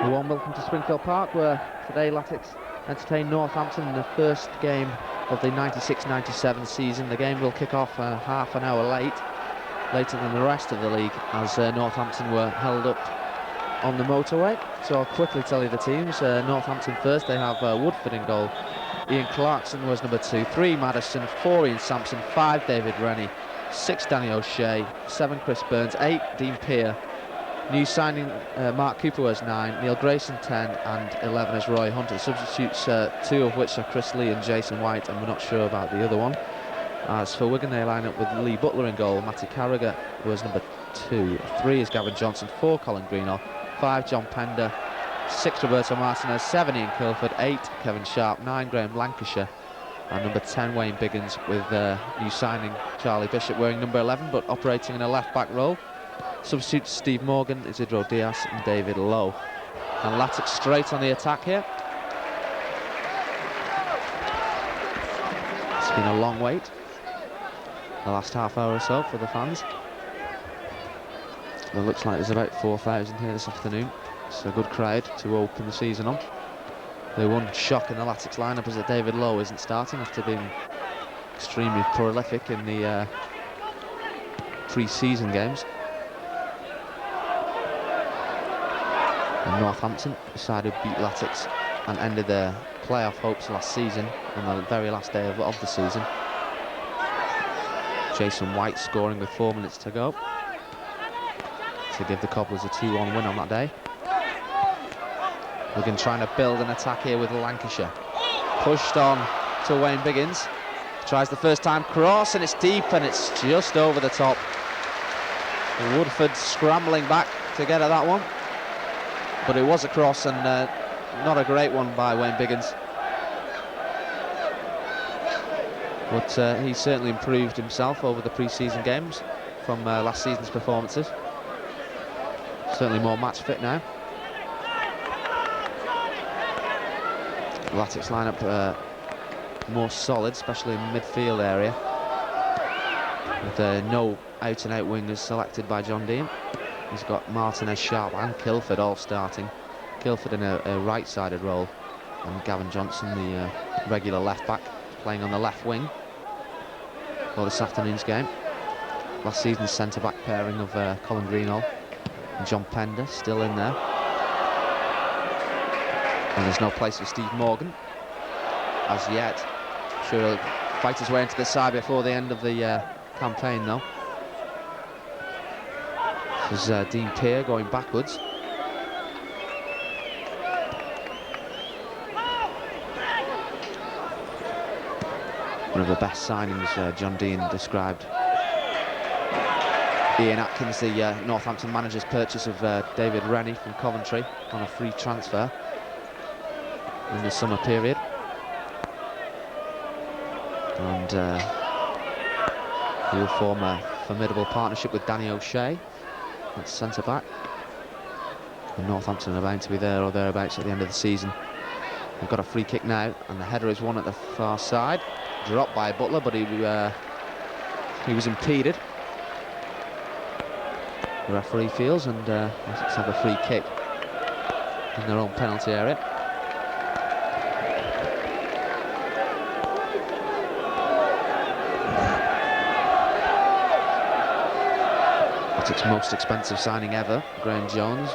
A warm welcome to Springfield Park, where today Latics entertain Northampton in the first game of the 96-97 season. The game will kick off half an hour later than the rest of the league, as Northampton were held up on the motorway. So I'll quickly tell you the teams. Northampton first, they have Woodford in goal. Ian Clarkson was number 2, 3 Madison, 4 Ian Sampson, 5 David Rennie, 6 Danny O'Shea, 7 Chris Burns, 8 Dean Peer. New signing Mark Cooper was 9, Neil Grayson 10, and 11 is Roy Hunter. Substitutes, 2 of which are Chris Lee and Jason White, and we're not sure about the other one. As for Wigan, they line up with Lee Butler in goal. Matty Carragher was number 2, 3 is Gavin Johnson, 4 Colin Greenall, 5 John Pender, 6 Roberto Martinez, 7 Ian Kilford, 8 Kevin Sharp, 9 Graham Lancashire, and number 10 Wayne Biggins, with new signing Charlie Bishop wearing number 11 but operating in a left back role. Substitutes Steve Morgan, Isidro Diaz and David Lowe. And Latics straight on the attack here. It's been a long wait, the last half hour or so, for the fans. It looks like there's about 4,000 here this afternoon. It's a good crowd to open the season on. The one shock in the Latics lineup is that David Lowe isn't starting after being extremely prolific in the pre-season games. And Northampton, the side who beat Latics and ended their playoff hopes last season on the very last day of the season. Jason White scoring with 4 minutes to go to give the Cobblers a 2-1 win on that day. Wigan trying to build an attack here with Lancashire. Pushed on to Wayne Biggins. Tries the first time cross, and it's deep, and it's just over the top. Woodford scrambling back to get at that one. But it was a cross, and not a great one by Wayne Biggins. But he certainly improved himself over the pre-season games from last season's performances. Certainly more match fit now. Latics lineup more solid, especially in midfield area, with no out-and-out wingers selected by John Dean. He's got Martinez, Sharp and Kilford all starting. Kilford in a right-sided role, and Gavin Johnson, the regular left-back, playing on the left wing for this afternoon's game. Last season's centre-back pairing of Colin Greenall and John Pender still in there. And there's no place for Steve Morgan as yet. Sure he'll fight his way into the side before the end of the campaign, though. This is Dean Peer going backwards. One of the best signings John Dean described Ian Atkins, the Northampton manager's purchase of David Rennie from Coventry on a free transfer in the summer period. And he will form a formidable partnership with Danny O'Shea at centre-back. And Northampton are bound to be there or thereabouts at the end of the season. They've got a free kick now, and the header is one at the far side. Dropped by Butler, but he was impeded. The referee feels, and let's have a free kick in their own penalty area. Its most expensive signing ever, Graham Jones,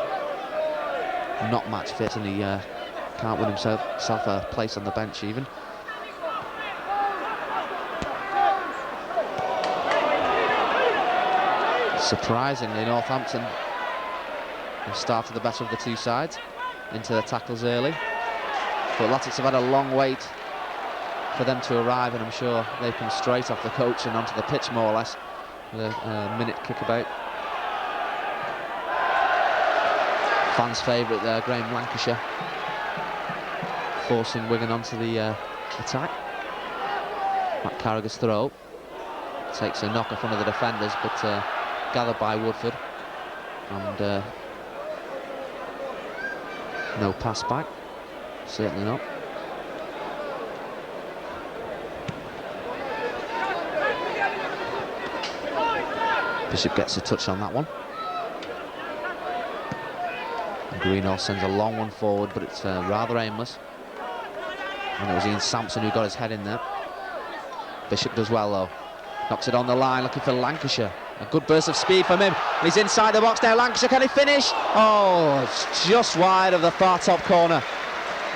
not match fit, and he can't win himself a place on the bench even. Surprisingly, Northampton have started the better of the two sides into the tackles early, but Latics have had a long wait for them to arrive, and I'm sure they've come straight off the coach and onto the pitch more or less with a minute kickabout. Fans' favourite there, Graham Lancashire, forcing Wigan onto the attack. Matt Carragher's throw takes a knock off one of the defenders, but gathered by Woodford, and no pass back, certainly not. Bishop gets a touch on that one. Greenall sends a long one forward, but it's rather aimless. And it was Ian Sampson who got his head in there. Bishop does well though. Knocks it on the line, looking for Lancashire. A good burst of speed from him. He's inside the box now. Lancashire, can he finish? Oh, it's just wide of the far top corner.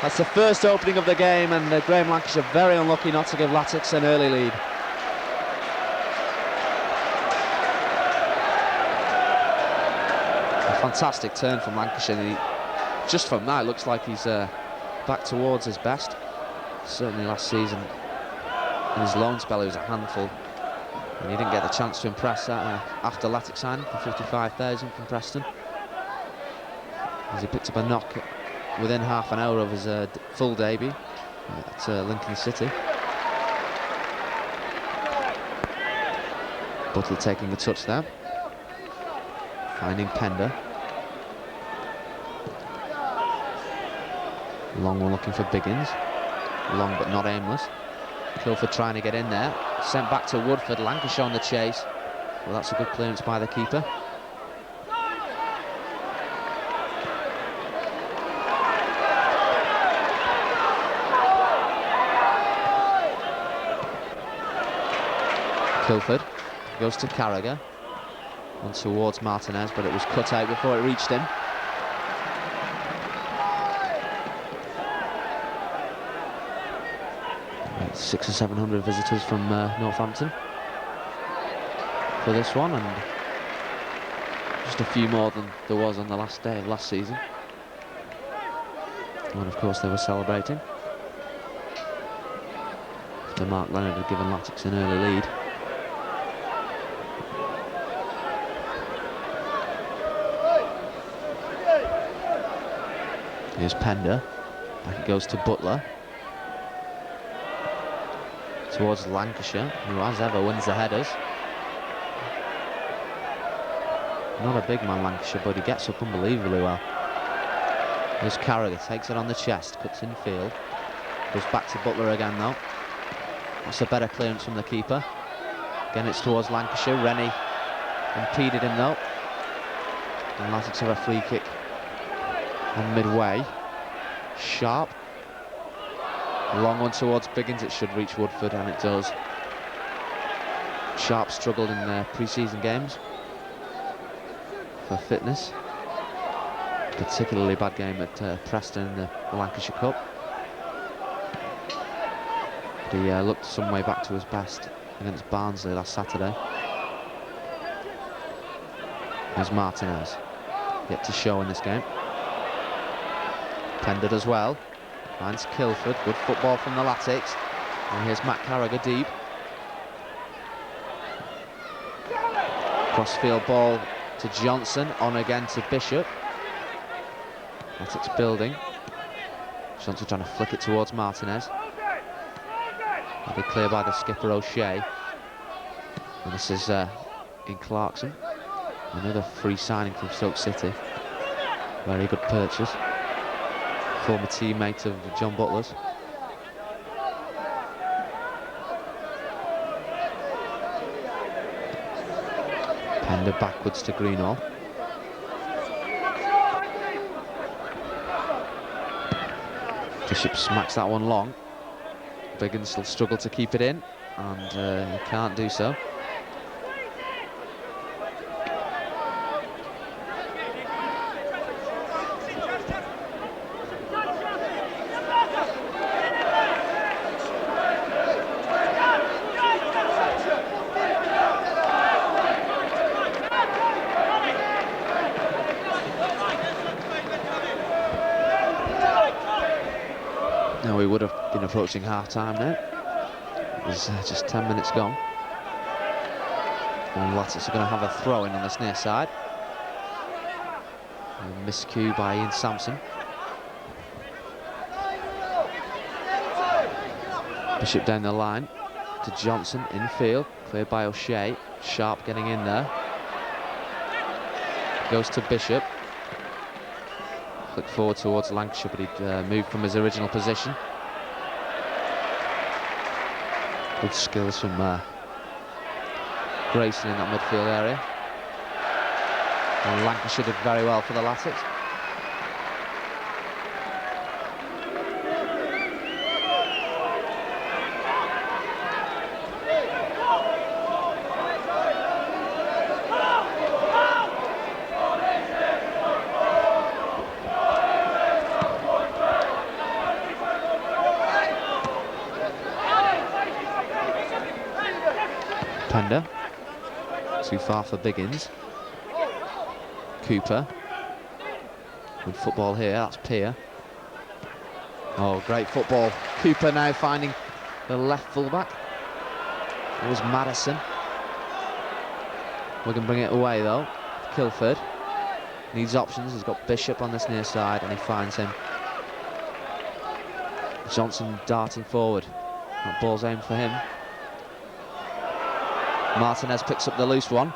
That's the first opening of the game, and Graham Lancashire very unlucky not to give Latics an early lead. A fantastic turn from Lancashire. Just from that, it looks like he's back towards his best. Certainly last season, in his loan spell, he was a handful. And he didn't get the chance to impress after Latics signed for 55,000 from Preston. As he picked up a knock within half an hour of his full debut at Lincoln City. Butler taking the touch there. Finding Pender. Long one looking for Biggins. Long but not aimless. Kilford trying to get in there. Sent back to Woodford. Lancashire on the chase. Well, that's a good clearance by the keeper. Kilford goes to Carragher. On towards Martinez, but it was cut out before it reached him. Right, 600 or 700 visitors from Northampton for this one, and just a few more than there was on the last day of last season. And of course they were celebrating after Mark Leonard had given Latics an early lead. Here's Pender. Back it goes to Butler. Towards Lancashire, who as ever wins the headers. Not a big man, Lancashire, but he gets up unbelievably well. Here's Carragher, takes it on the chest, cuts in field. Goes back to Butler again though. That's a better clearance from the keeper. Again it's towards Lancashire. Rennie impeded him though. And Latics have a free kick on midway. Sharp. A long one towards Biggins. It should reach Woodford, and it does. Sharp struggled in their pre-season games for fitness. Particularly bad game at Preston in the Lancashire Cup. But he looked some way back to his best against Barnsley last Saturday. There's Martinez, yet to show in this game. Pender as well. Finds Kilford. Good football from the Latics. And here's Matt Carragher deep. Crossfield ball to Johnson. On again to Bishop. Latics building. Johnson trying to flick it towards Martinez. That'll be clear by the skipper O'Shea. And this is in Clarkson. Another free signing from Stoke City. Very good purchase. Former teammate of John Butler's. Pender backwards to Greenall. Bishop smacks that one long. Biggins will struggle to keep it in, and he can't do so. Now we would have been approaching half-time now. There's just 10 minutes gone. And Latics are going to have a throw-in on this near side. A miscue by Ian Sampson. Bishop down the line to Johnson, infield, cleared by O'Shea. Sharp getting in there. Goes to Bishop. Flick forward towards Lancashire, but he'd moved from his original position. Good skills from Grayson in that midfield area. And Lancashire did very well for the Latics. Pender. Too far for Biggins. Cooper. Good football here, that's Peer. Oh, great football. Cooper now finding the left fullback. It was Madison. We can bring it away though. Kilford needs options. He's got Bishop on this near side and he finds him. Johnson darting forward. That ball's aimed for him. Martinez picks up the loose one.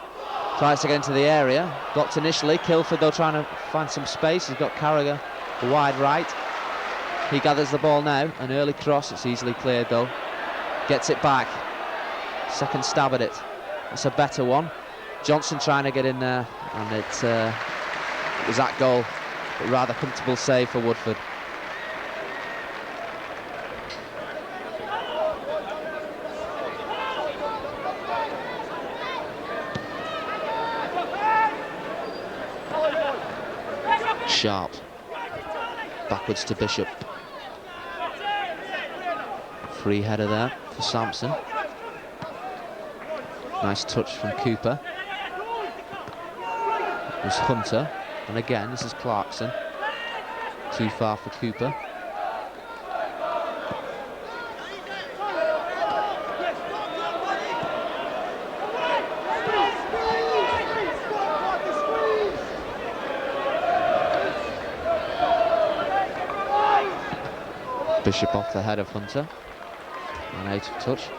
Tries to get into the area. Blocked initially. Kilford though trying to find some space. He's got Carragher wide right. He gathers the ball now. An early cross. It's easily cleared though. Gets it back. Second stab at it. That's a better one. Johnson trying to get in there, and it was that goal, but rather comfortable save for Woodford. Sharp. Backwards to Bishop. Free header there for Sampson. Nice touch from Cooper. There's Hunter, and again this is Clarkson. Too far for Cooper. Bishop off the head of Hunter, and out of touch.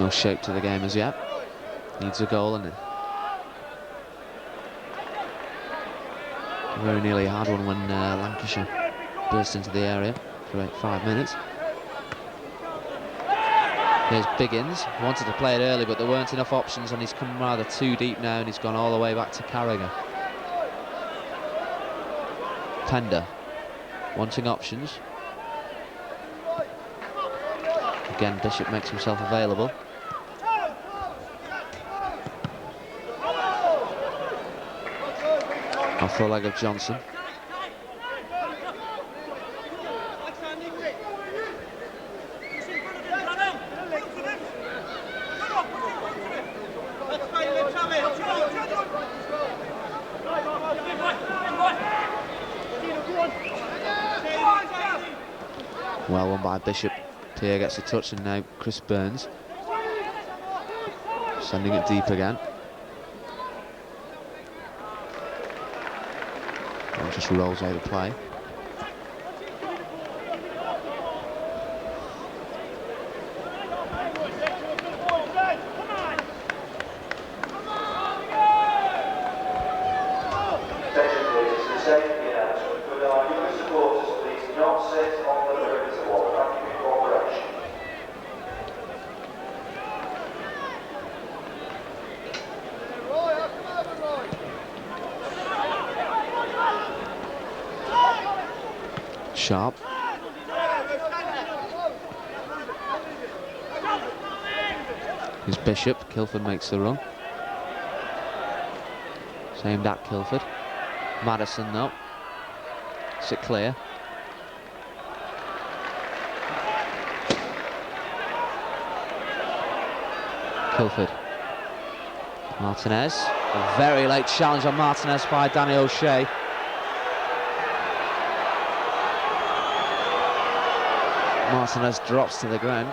No shape to the game as yet. Needs a goal, and very nearly had one when Lancashire burst into the area for about 5 minutes. Here's Biggins. Wanted to play it early, but there weren't enough options, and he's come rather too deep now, and he's gone all the way back to Carragher. Pender, wanting options. Again, Bishop makes himself available. Off the leg of Johnson. Well won by Bishop. Pierre gets a touch, and now Chris Burns sending it deep again. It just rolls out of play. Sharp. Here's Bishop. Kilford makes the run. It's aimed at Kilford. Madison though. Is it clear? Kilford. Martinez. A very late challenge on Martinez by Danny O'Shea. Martinez drops to the ground.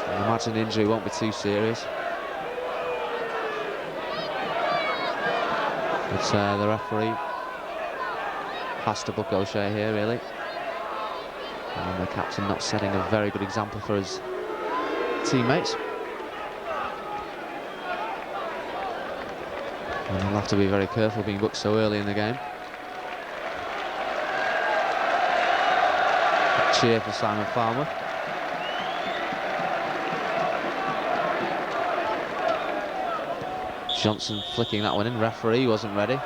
I imagine the injury won't be too serious. But the referee has to book O'Shea here, really. And the captain not setting a very good example for his teammates. And he'll have to be very careful being booked so early in the game. Cheer for Simon Farmer. Johnson flicking that one in. Referee wasn't ready.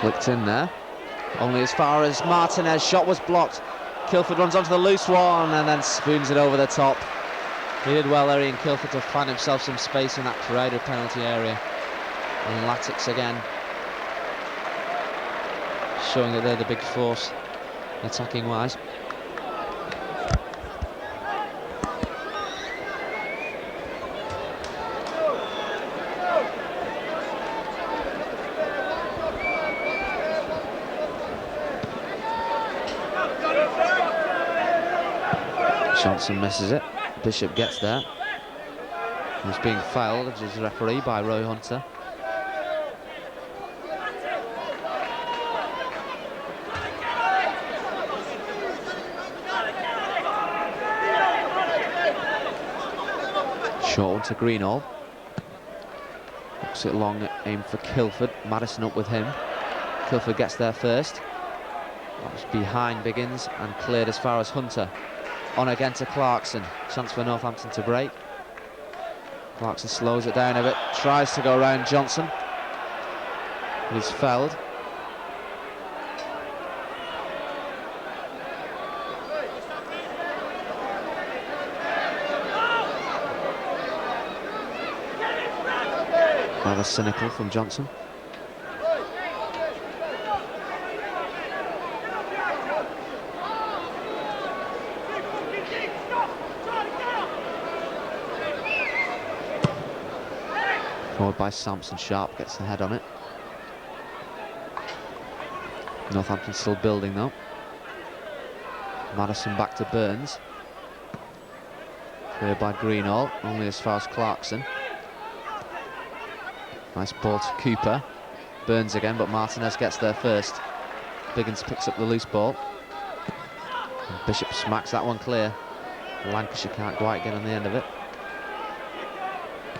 Flicked in there. Only as far as Martinez. Shot was blocked. Kilford runs onto the loose one and then spoons it over the top. He did well there, Ian Kilford, to find himself some space in that crowded penalty area. And Latics again, showing that they're the big force attacking wise. Johnson misses it. Bishop gets there. He's being fouled as referee by Roy Hunter. Short one to Greenall. Looks it long, aim for Kilford. Madison up with him. Kilford gets there first. That was behind Biggins and cleared as far as Hunter. On again to Clarkson. Chance for Northampton to break. Clarkson slows it down a bit. Tries to go around Johnson. He's fouled. Rather cynical from Johnson. Forward by Sampson. Sharp gets the head on it. Northampton still building though. Madison back to Burns. Cleared by Greenall, only as far as Clarkson. Nice ball to Cooper. Burns again, but Martinez gets there first. Biggins picks up the loose ball. And Bishop smacks that one clear. Lancashire can't quite get on the end of it.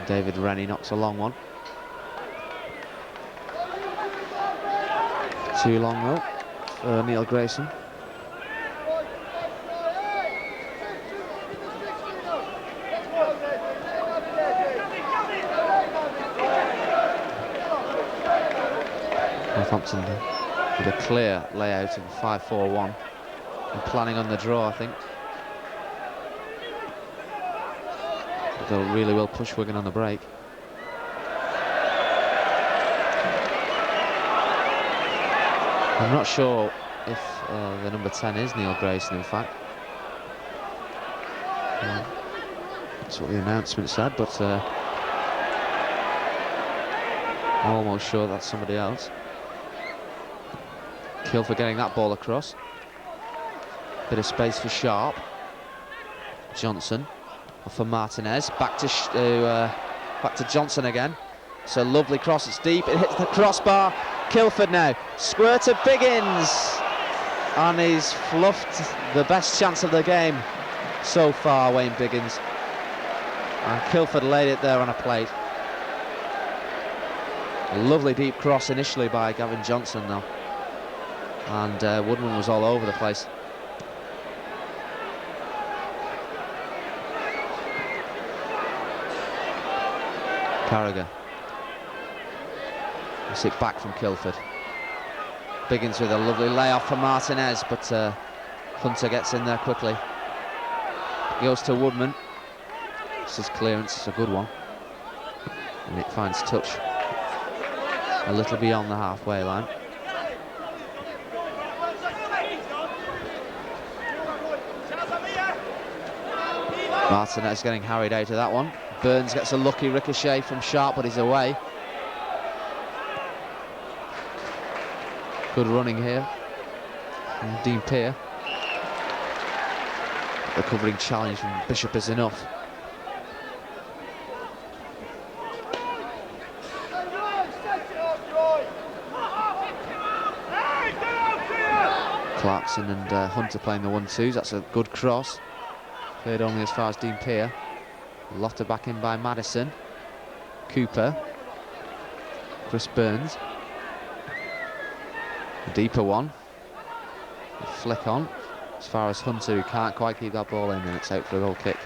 David Rennie knocks a long one. Too long though for Neil Grayson. Northampton with a clear layout of 5-4-1 and planning on the draw, I think. They really will push Wigan on the break. I'm not sure if the number 10 is Neil Grayson, in fact. That's what the announcement said, but I'm almost sure that's somebody else. Kilford getting that ball across. Bit of space for Sharp. Johnson. For Martinez, back to Johnson again. It's a lovely cross, it's deep, it hits the crossbar. Kilford now, square to Biggins, and he's fluffed the best chance of the game so far, Wayne Biggins. And Kilford laid it there on a plate. A lovely deep cross initially by Gavin Johnson though, and Woodman was all over the place. Carragher. It's it back from Kilford. Biggins with a lovely layoff for Martinez, but Hunter gets in there quickly. Goes to Woodman. This is clearance, it's a good one. And it finds touch a little beyond the halfway line. Martinez getting harried out of that one. Burns gets a lucky ricochet from Sharp, but he's away. Good running here from Dean Peer. The covering challenge from Bishop is enough. Clarkson and Hunter playing the 1-2s. That's a good cross. Cleared only as far as Dean Peer. Lotter back in by Madison. Cooper. Chris Burns. A deeper one. A flick on. As far as Hunter, who can't quite keep that ball in, and it's out for a goal kick.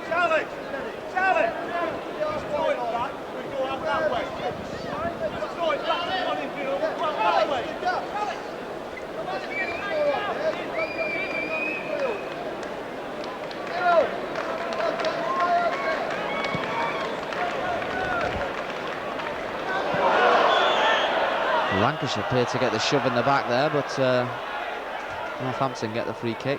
Challenge! Lancashire appeared to get the shove in the back there, but Northampton get the free kick.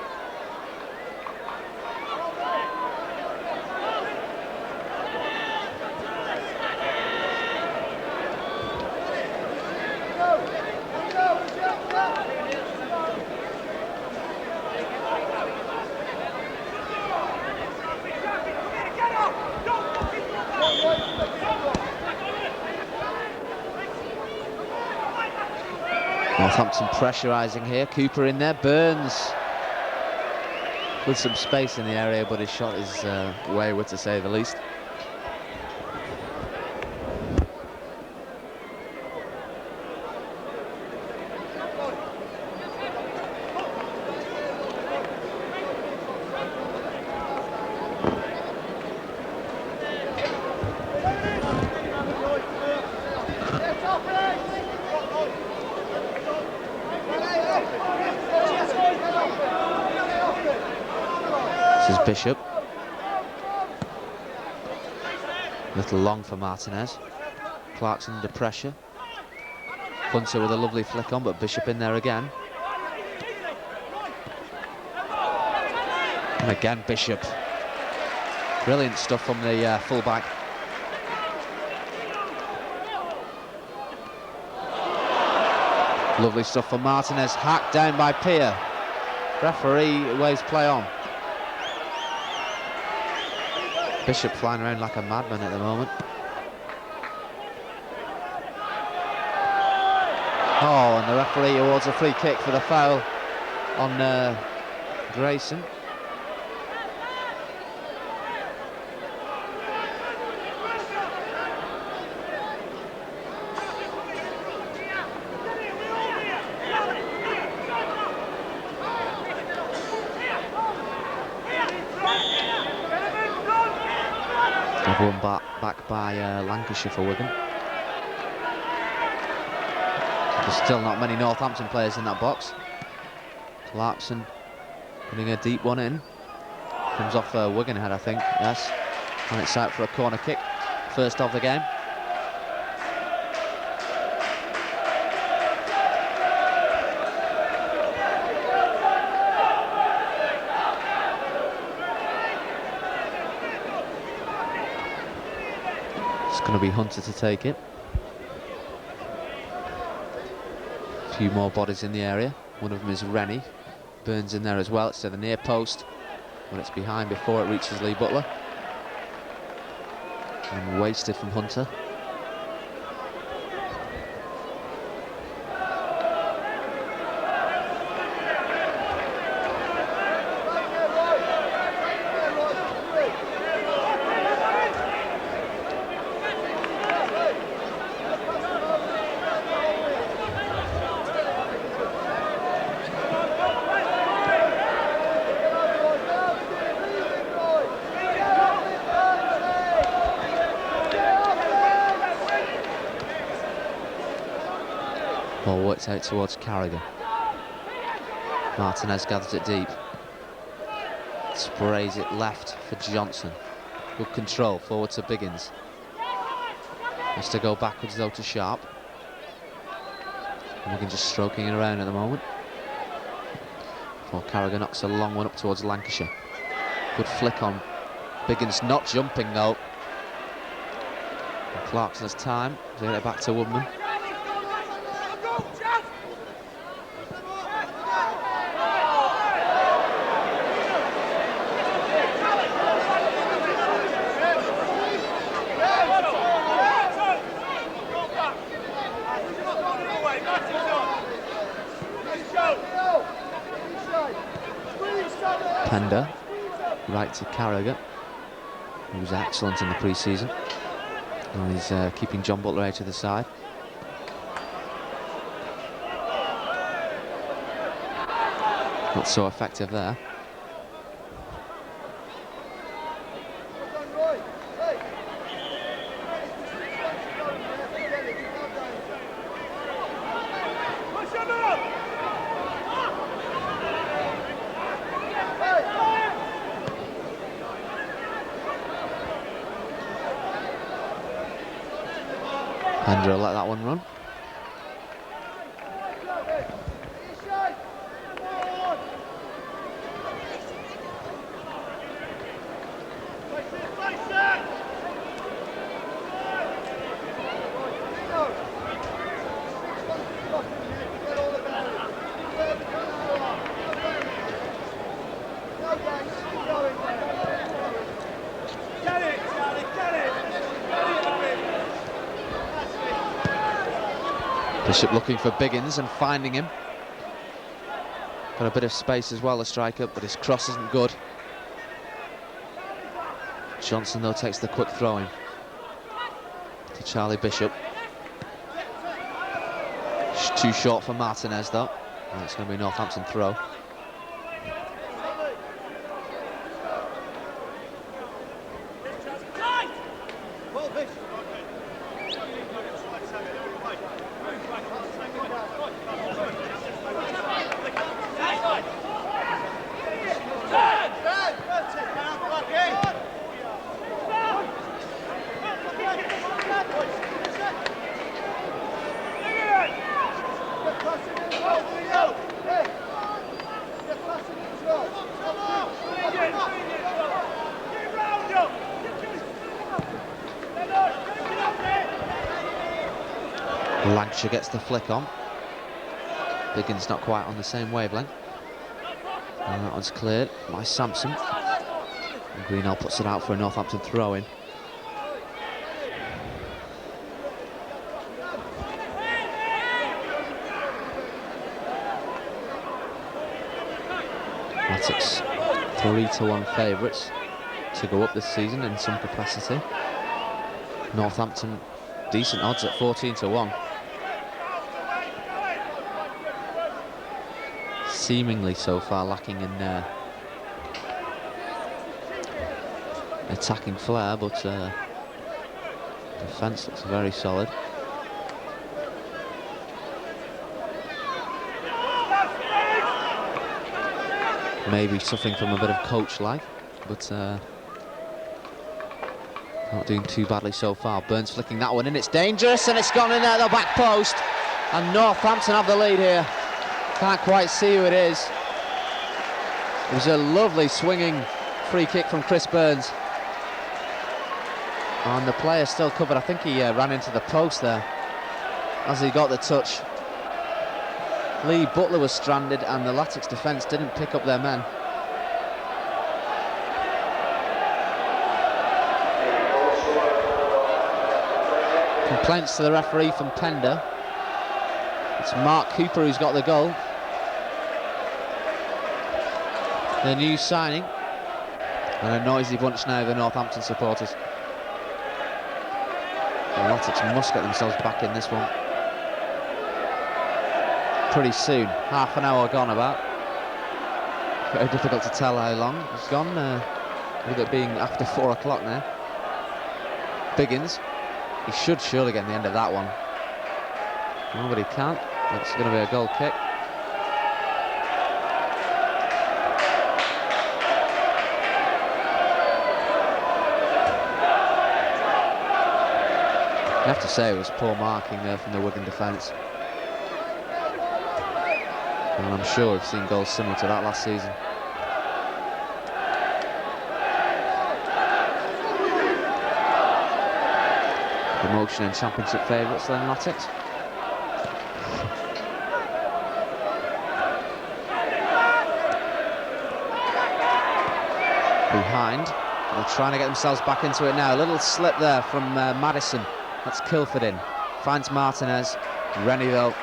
Northampton pressurising here. Cooper in there. Burns with some space in the area, but his shot is wayward to say the least. This is Bishop. A little long for Martinez. Clarkson under pressure. Hunter with a lovely flick on, but Bishop in there again. And again Bishop. Brilliant stuff from the fullback. Lovely stuff for Martinez. Hacked down by Peer. Referee waves play on. Bishop flying around like a madman at the moment. Oh, and the referee awards a free kick for the foul on Grayson. One back by Lancashire for Wigan. There's still not many Northampton players in that box. Clarkson putting a deep one in. Comes off Wigan head, I think. Yes. And it's out for a corner kick. First of the game. Going to be Hunter to take it. A few more bodies in the area. One of them is Rennie. Burns in there as well. It's to the near post, but it's behind before it reaches Lee Butler. And wasted from Hunter. Ball works out towards Carragher. Martinez gathers it deep. Sprays it left for Johnson. Good control, forward to Biggins. Has to go backwards though to Sharp. Wigan just stroking it around at the moment. Before Carragher knocks a long one up towards Lancashire. Good flick on. Biggins not jumping though. And Clarkson has time to get it back to Woodman. Pender, right to Carragher, who was excellent in the pre-season, and he's keeping John Butler out to the side. Not so effective there. Pender let that one run. Bishop looking for Biggins and finding him. Got a bit of space as well, the striker, but his cross isn't good. Johnson, though, takes the quick throw-in to Charlie Bishop. Too short for Martinez, though. And it's going to be a Northampton throw. Lancashire gets the flick on. Biggins not quite on the same wavelength. And that one's cleared by Sampson. And Greenall puts it out for a Northampton throw-in. Latics 3-1 favourites to go up this season in some capacity. Northampton decent odds at 14-1. Seemingly so far lacking in attacking flair, but defence looks very solid. Maybe suffering from a bit of coach life, but not doing too badly so far. Burns flicking that one in, it's dangerous, and it's gone in at the back post, and Northampton have the lead here. Can't quite see who it is. It was a lovely swinging free kick from Chris Burns. And the player still covered. I think he ran into the post there as he got the touch. Lee Butler was stranded and the Latics defence didn't pick up their men. Complaints to the referee from Pender. It's Mark Cooper who's got the goal. The new signing. And a noisy bunch now, the Northampton supporters. The Latics must get themselves back in this one pretty soon. Half an hour gone about. Very difficult to tell how long it's gone, with it being after 4 o'clock now. Biggins, he should surely get the end of that one. No, but he can't. It's going to be a goal kick. I have to say it was poor marking there from the Wigan defence. And I'm sure we've seen goals similar to that last season. Promotion and championship favourites then, Latics. Behind. They're trying to get themselves back into it now. A little slip there from Madison. That's Kilford in. Finds Martinez. Rennie though,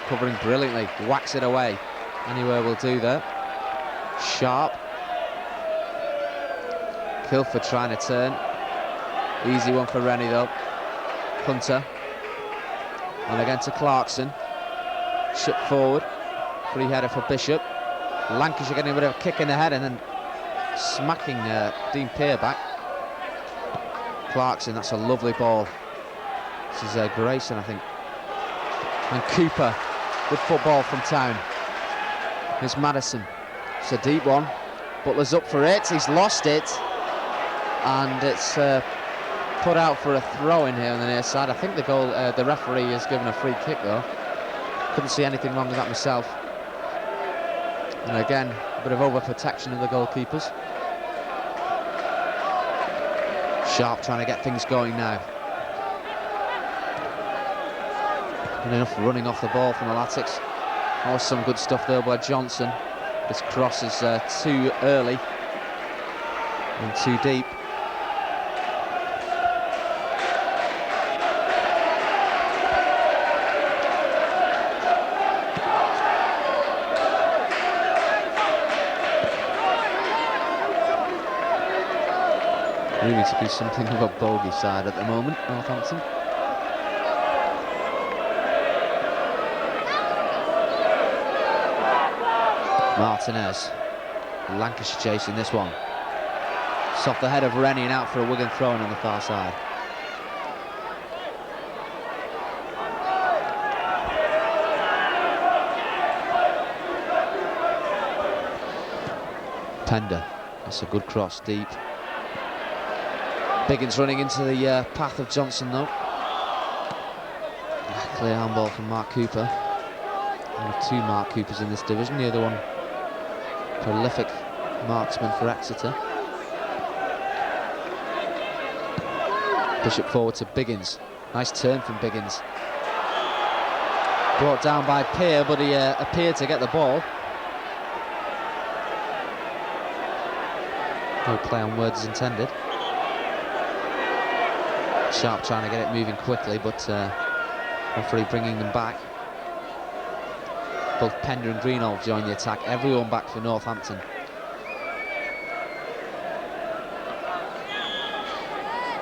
covering brilliantly. Whacks it away. Anywhere will do there. Sharp. Kilford trying to turn. Easy one for Rennie though. Hunter. And again to Clarkson. Chip forward. Free header for Bishop. Lancashire getting a bit of a kick in the head and then smacking Dean Peer back. Clarkson, that's a lovely ball. This is Grayson, I think. And Cooper, good football from Town. Here's Madison. It's a deep one. Butler's up for it. He's lost it. And it's put out for a throw in here on the near side. I think the referee has given a free kick though. Couldn't see anything wrong with that myself. And again, a bit of over-protection of the goalkeepers. Sharp trying to get things going now. And enough running off the ball from the Latics. That was some good stuff there by Johnson. This cross is too early and too deep. Really to be something of a bogey side at the moment, Northampton. Martinez. Lancashire chasing this one. It's off the head of Rennie and out for a Wigan throw-in on the far side. Pender. That's a good cross deep. Biggins running into the path of Johnson though. Clear handball from Mark Cooper. One of two Mark Coopers in this division. The other one, prolific marksman for Exeter. Bishop forward to Biggins. Nice turn from Biggins. Brought down by Peer, but he appeared to get the ball. No play on words intended. Sharp trying to get it moving quickly, but referee bringing them back. Both Pender and Greenall join the attack. Everyone back for Northampton.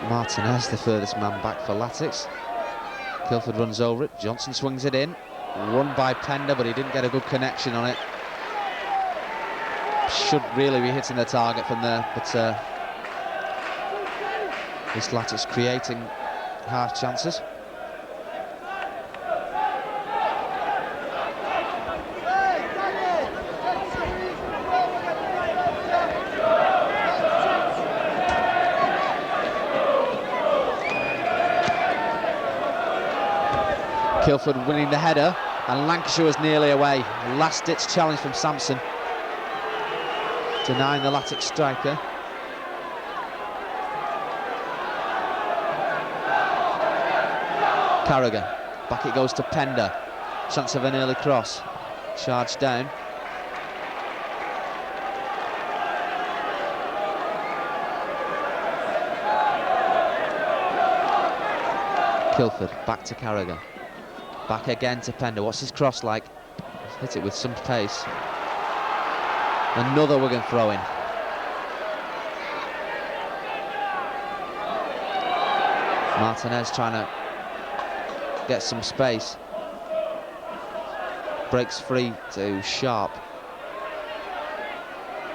Martinez, the furthest man back for Latics. Kilford runs over it. Johnson swings it in. Run by Pender, but he didn't get a good connection on it. Should really be hitting the target from there, but this Latics creating half chances. Kilford winning the header, and Lancashire was nearly away. Last-ditch challenge from Sampson, denying the Latics striker. Carragher, back it goes to Pender. Chance of an early cross. Charged down. Kilford, back to Carragher. Back again to Pender. What's his cross like? He's hit it with some pace. Another Wigan throw-in. Martinez trying to get some space. Breaks free to Sharp.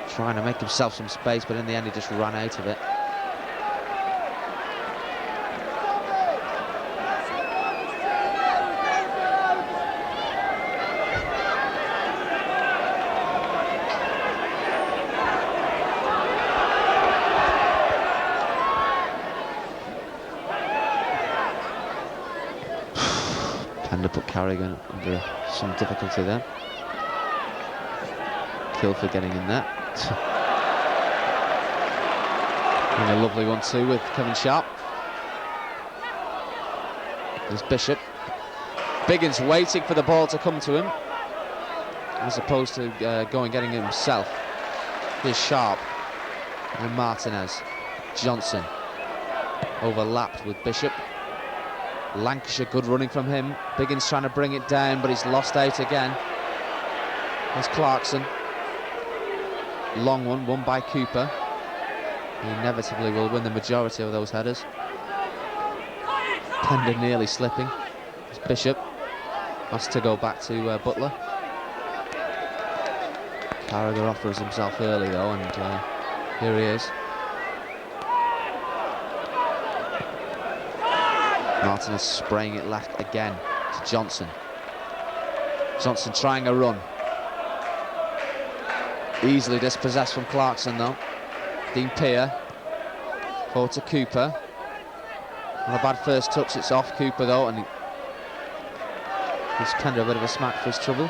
Trying to make himself some space, but in the end he just ran out of it. Pender put Carragher under some difficulty there. Kilford getting in there. And a lovely one too with Kevin Sharp. There's Bishop. Biggins waiting for the ball to come to him, as opposed to going getting it himself. Here's Sharp and Martinez. Johnson overlapped with Bishop. Lancashire, good running from him. Biggins trying to bring it down, but he's lost out again. There's Clarkson. Long one, won by Cooper. He inevitably will win the majority of those headers. Pender nearly slipping. There's Bishop. Has to go back to Butler. Carragher offers himself early though, and here he is. Martinez spraying it left again to Johnson. Johnson trying a run. Easily dispossessed from Clarkson though. Dean Peer. Forward to Cooper. On a bad first touch, it's off Cooper though, and he gives Pender a bit of a smack for his trouble.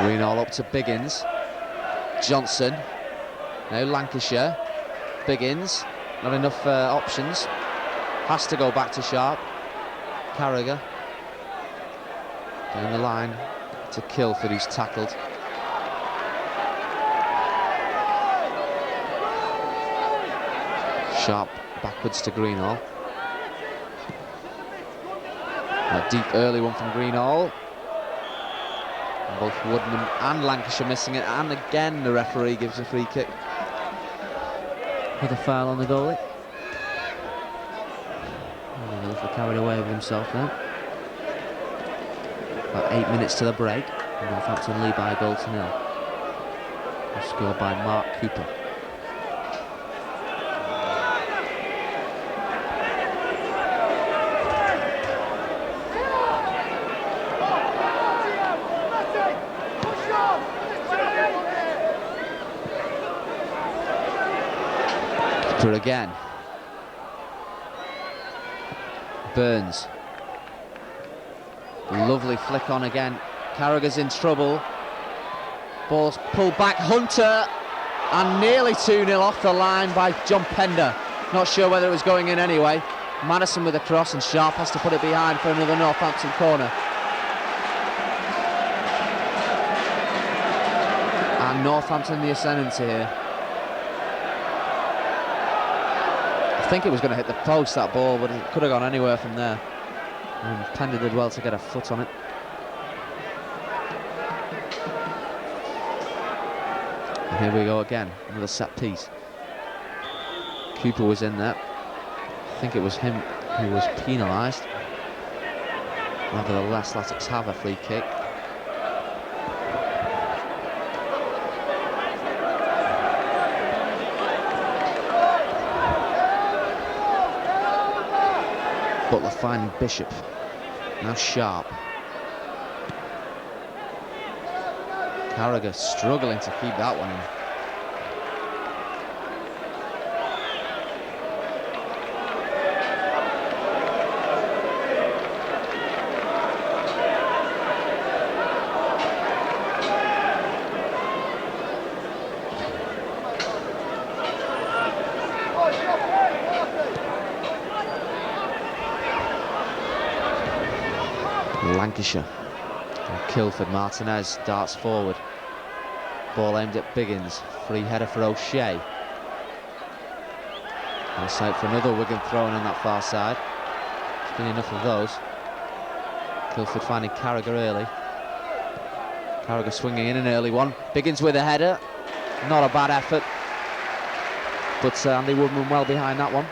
Greenall up to Biggins. Johnson. Now Lancashire. Biggins. Not enough options. Has to go back to Sharp. Carragher. Down the line to Kilford, who's tackled. Sharp backwards to Greenall. A deep early one from Greenall. Both Woodman and Lancashire missing it, and again the referee gives a free kick with a foul on the goalie. A little carried away with himself there. About 8 minutes to the break. Northampton lead by a goal to nil. Scored by Mark Cooper. Cooper again. Burns. Lovely flick on again. Carragher's in trouble. Ball's pulled back. Hunter, and nearly 2-0 off the line by John Pender. Not sure whether it was going in anyway. Madison with a cross, and Sharp has to put it behind for another Northampton corner. And Northampton the ascendancy here. I think it was going to hit the post, that ball, but it could have gone anywhere from there. And Pender did well to get a foot on it. And here we go again, another set piece. Cooper was in there. I think it was him who was penalised. Nevertheless, Latics have a free kick. Butler finding Bishop. Now Sharp. Carragher struggling to keep that one in. Lancashire. And Kilford. Martinez darts forward. Ball aimed at Biggins. Free header for O'Shea. On sight for another Wigan throw-in on that far side. There's been enough of those. Kilford finding Carragher early. Carragher swinging in an early one. Biggins with a header. Not a bad effort. But Andy Woodman well behind that one.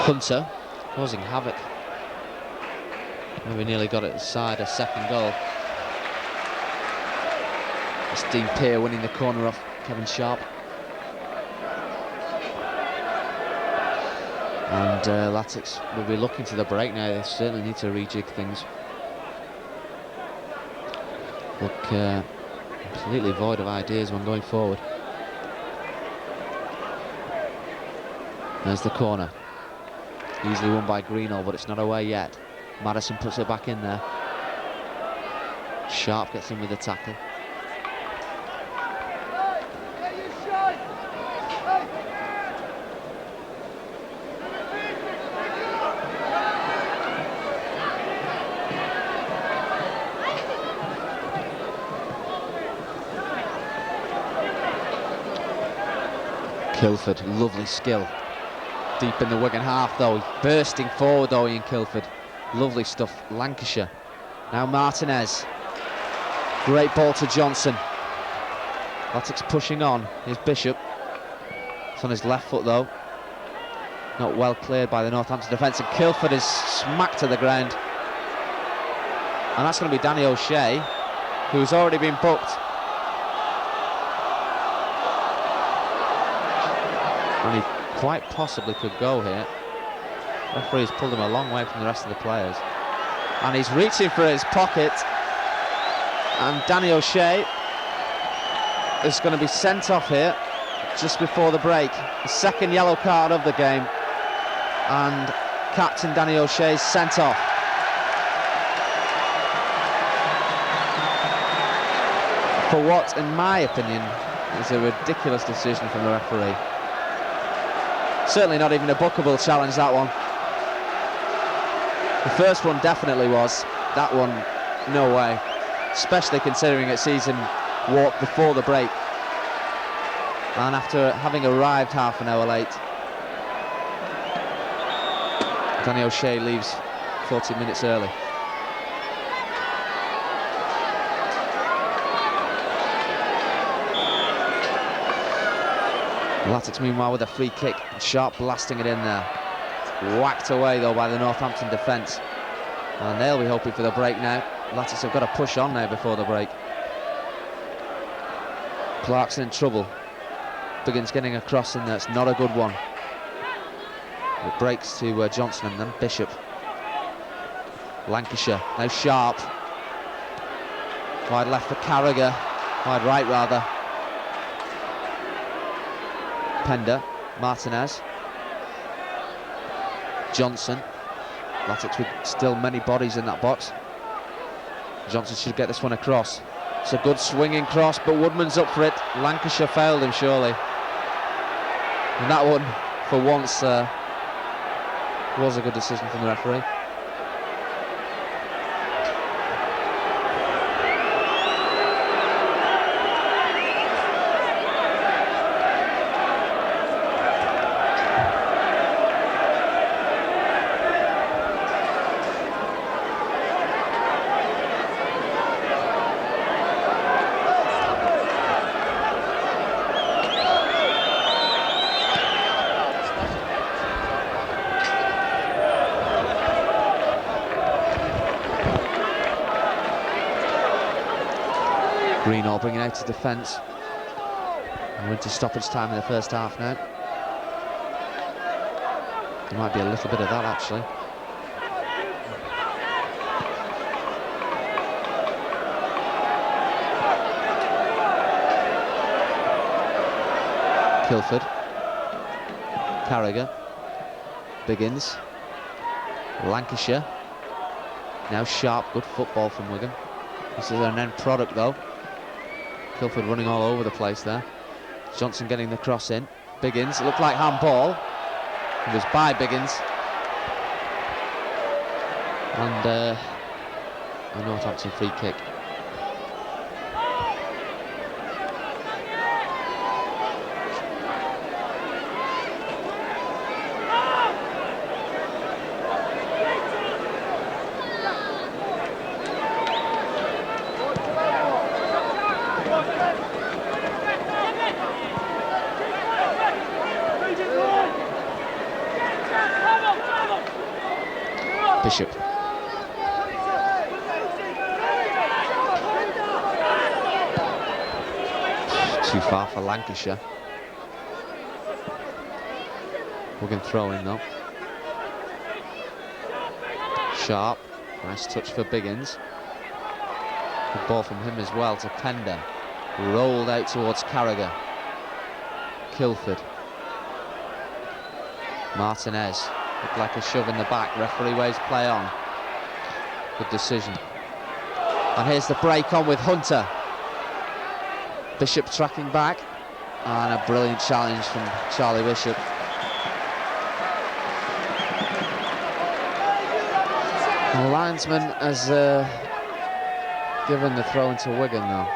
Hunter causing havoc. Maybe nearly got it aside, a second goal. It's Dean Pear winning the corner off Kevin Sharp. And Latics will be looking to the break now. They certainly need to rejig things. Look completely void of ideas when going forward. There's the corner. Easily won by Greenall, but it's not away yet. Madison puts it back in there. Sharp gets in with the tackle. Kilford, lovely skill. Deep in the Wigan half though, bursting forward though Ian Kilford. Lovely stuff, Lancashire. Now Martinez. Great ball to Johnson. Latics pushing on, here's Bishop. It's on his left foot though. Not well cleared by the Northampton defence, and Kilford is smacked to the ground. And that's going to be Danny O'Shea, who's already been booked. And he quite possibly could go here. Referee's pulled him a long way from the rest of the players. And he's reaching for his pocket. And Danny O'Shea is going to be sent off here just before the break. The second yellow card of the game. And Captain Danny O'Shea is sent off. For what, in my opinion, is a ridiculous decision from the referee. Certainly not even a bookable challenge, that one. The first one definitely was. That one, no way. especially considering its season walk before the break. And after having arrived half an hour late, Danny O'Shea leaves 40 minutes early. Latics meanwhile with a free kick, Sharp blasting it in there. Whacked away though by the Northampton defence. And they'll be hoping for the break now. Latics have got to push on now before the break. Clarkson in trouble. Biggins getting a cross in there, it's not a good one. It breaks to Johnson and then Bishop. Lancashire, now Sharp. Wide left for Carragher, wide right rather. Pender, Martinez. Johnson. Latics with still many bodies in that box. Johnson should get this one across. It's a good swinging cross, but Woodman's up for it. Lancashire failed him, surely. And that one, for once, was a good decision from the referee. Greenall bringing out to defence. Went to stoppage time in the first half now. There might be a little bit of that actually. Kilford. Carragher. Biggins. Lancashire. Now Sharp, good football from Wigan. This is an end product though. Kilford running all over the place there. Johnson getting the cross in. Biggins, it looked like handball. It was by Biggins. And a Northampton free kick. Bishop. Too far for Lancashire. Wigan throw in though. Sharp. Nice touch for Biggins. Good ball from him as well to Pender. Rolled out towards Carragher. Kilford. Martinez. Looked like a shove in the back. Referee waves play on. Good decision. And here's the break on with Hunter. Bishop tracking back. And a brilliant challenge from Charlie Bishop. The linesman has given the throw into Wigan though.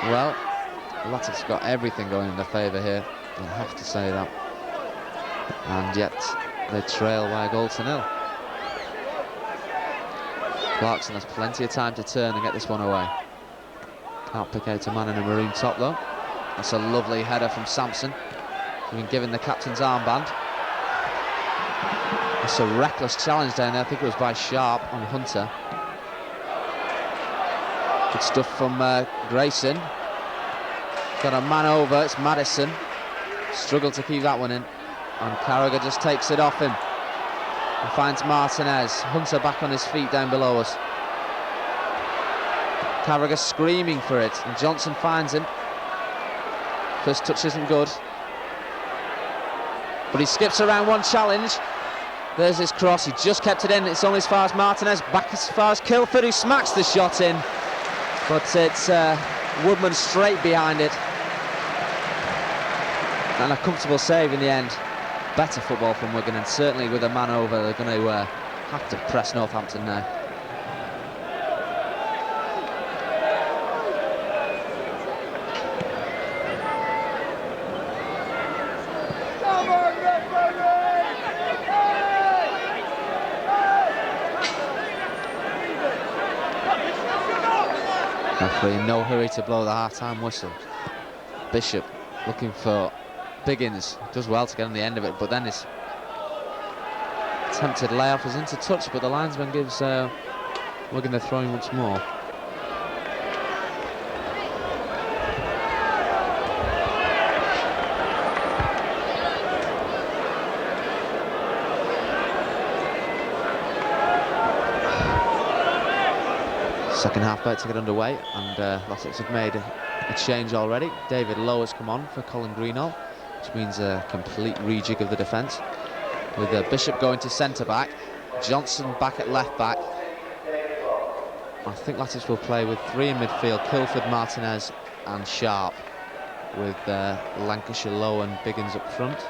Well, Latics got everything going in their favour here. I have to say that. And yet they trail by a goal to nil. Clarkson has plenty of time to turn and get this one away. Can't pick out a man in a maroon top though. That's a lovely header from Sampson. He's been given the captain's armband. It's a reckless challenge down there. I think it was by Sharp on Hunter. Good stuff from Grayson. Got a man over, it's Madison. Struggled to keep that one in. And Carragher just takes it off him and finds Martinez. Hunter back on his feet down below us. Carragher screaming for it, and Johnson finds him. First touch isn't good, but he skips around one challenge. There's his cross, he just kept it in. It's only as far as Martinez, back as far as Kilford, who smacks the shot in, but it's Woodman straight behind it. And a comfortable save in the end. Better football from Wigan, and certainly with a man over, they're going to have to press Northampton now. Referee in no hurry to blow the half-time whistle. Bishop looking for Biggins, does well to get on the end of it, but then his attempted layoff is into touch, but the linesman gives Wigan the throw-in once more. Second half about to get underway, and Latics have made a change already. David Lowe has come on for Colin Greenall, which means a complete rejig of the defence, with Bishop going to centre-back, Johnson back at left-back. I think Latics will play with three in midfield, Kilford, Martinez and Sharp, with Lancashire, Lowe and Biggins up front.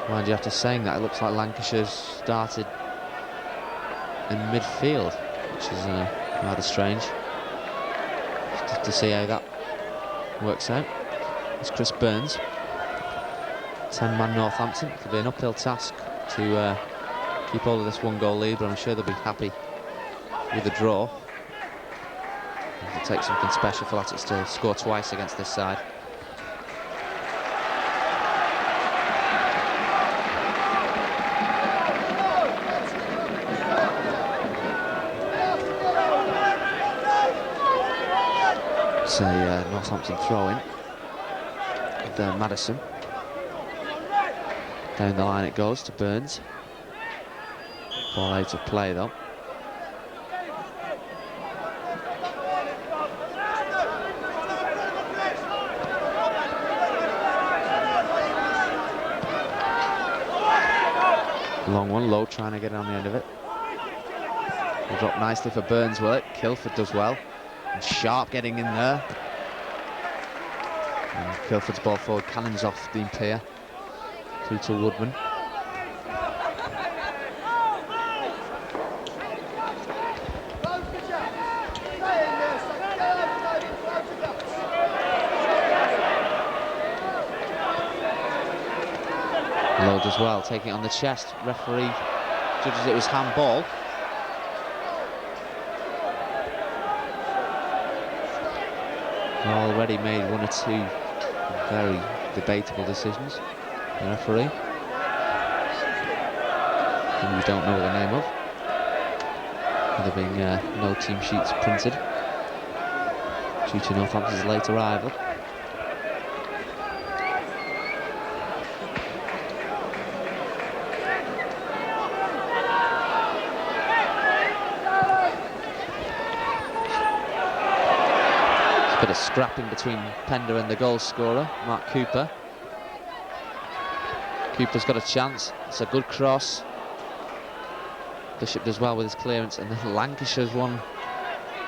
Mind you, after saying that, it looks like Lancashire's started in midfield, which is rather strange. Just to see how that works out. It's Chris Burns. 10-man Northampton. It'll be an uphill task to keep hold of this 1-goal lead, but I'm sure they'll be happy with a draw. It'll take something special for Latics to score twice against this side. It's a Northampton throw-in with Madison. Down the line it goes to Burns. Ball out of play though. Long one, Low trying to get on the end of it. Will drop nicely for Burns, will it? Kilford does well. And Sharp getting in there. And Kilford's ball forward cannons off Dean Peer. Through to Woodman. Lowe does well, taking it on the chest. Referee judges it was handball. Already made one or two very debatable decisions. The referee, who we don't know the name of, there being no team sheets printed due to Northampton's late arrival. Bit of scrapping between Pender and the goal scorer, Mark Cooper. Cooper's got a chance. It's a good cross. Bishop does well with his clearance, and then Lancashire's one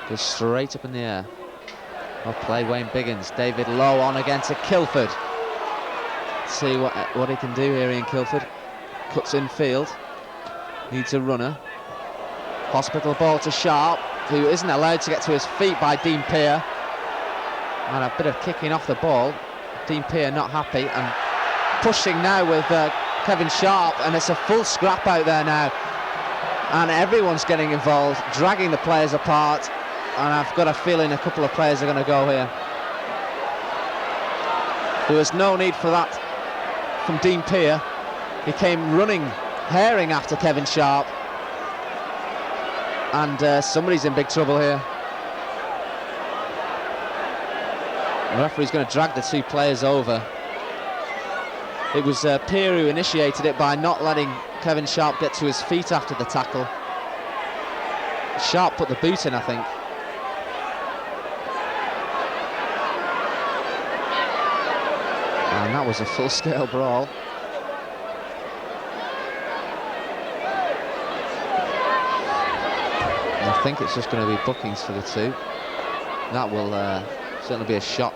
goes straight up in the air. Well played, Wayne Biggins. David Lowe on again to Kilford. See what he can do here, Ian Kilford. Cuts in field. Needs a runner. Hospital ball to Sharp, who isn't allowed to get to his feet by Dean Peer. And a bit of kicking off the ball. Dean Peer not happy and pushing now with Kevin Sharp, and it's a full scrap out there now. And everyone's getting involved, dragging the players apart. And I've got a feeling a couple of players are going to go here. There was no need for that from Dean Peer. He came running, herring after Kevin Sharp. And somebody's in big trouble here. The referee's going to drag the two players over. It was Peer who initiated it by not letting Kevin Sharp get to his feet after the tackle. Sharp put the boot in, I think. And that was a full-scale brawl. And I think it's just going to be bookings for the two. That will certainly be a shock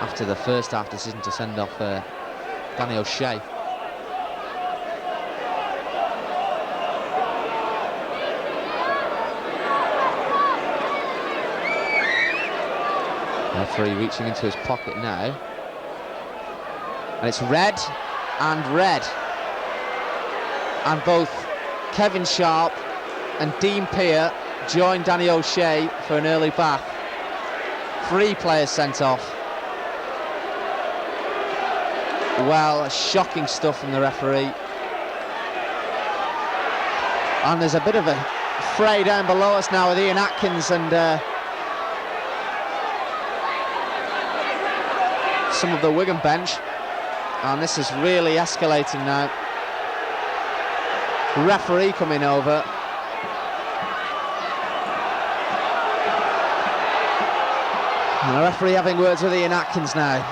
after the first half decision to send off Danny O'Shea. Referee reaching into his pocket now. And it's red and red. And both Kevin Sharp and Dean Peer joined Danny O'Shea for an early bath. 3 players sent off. Well, shocking stuff from the referee. And there's a bit of a fray down below us now with Ian Atkins and some of the Wigan bench. And this is really escalating now. Referee coming over. And the referee having words with Ian Atkins now.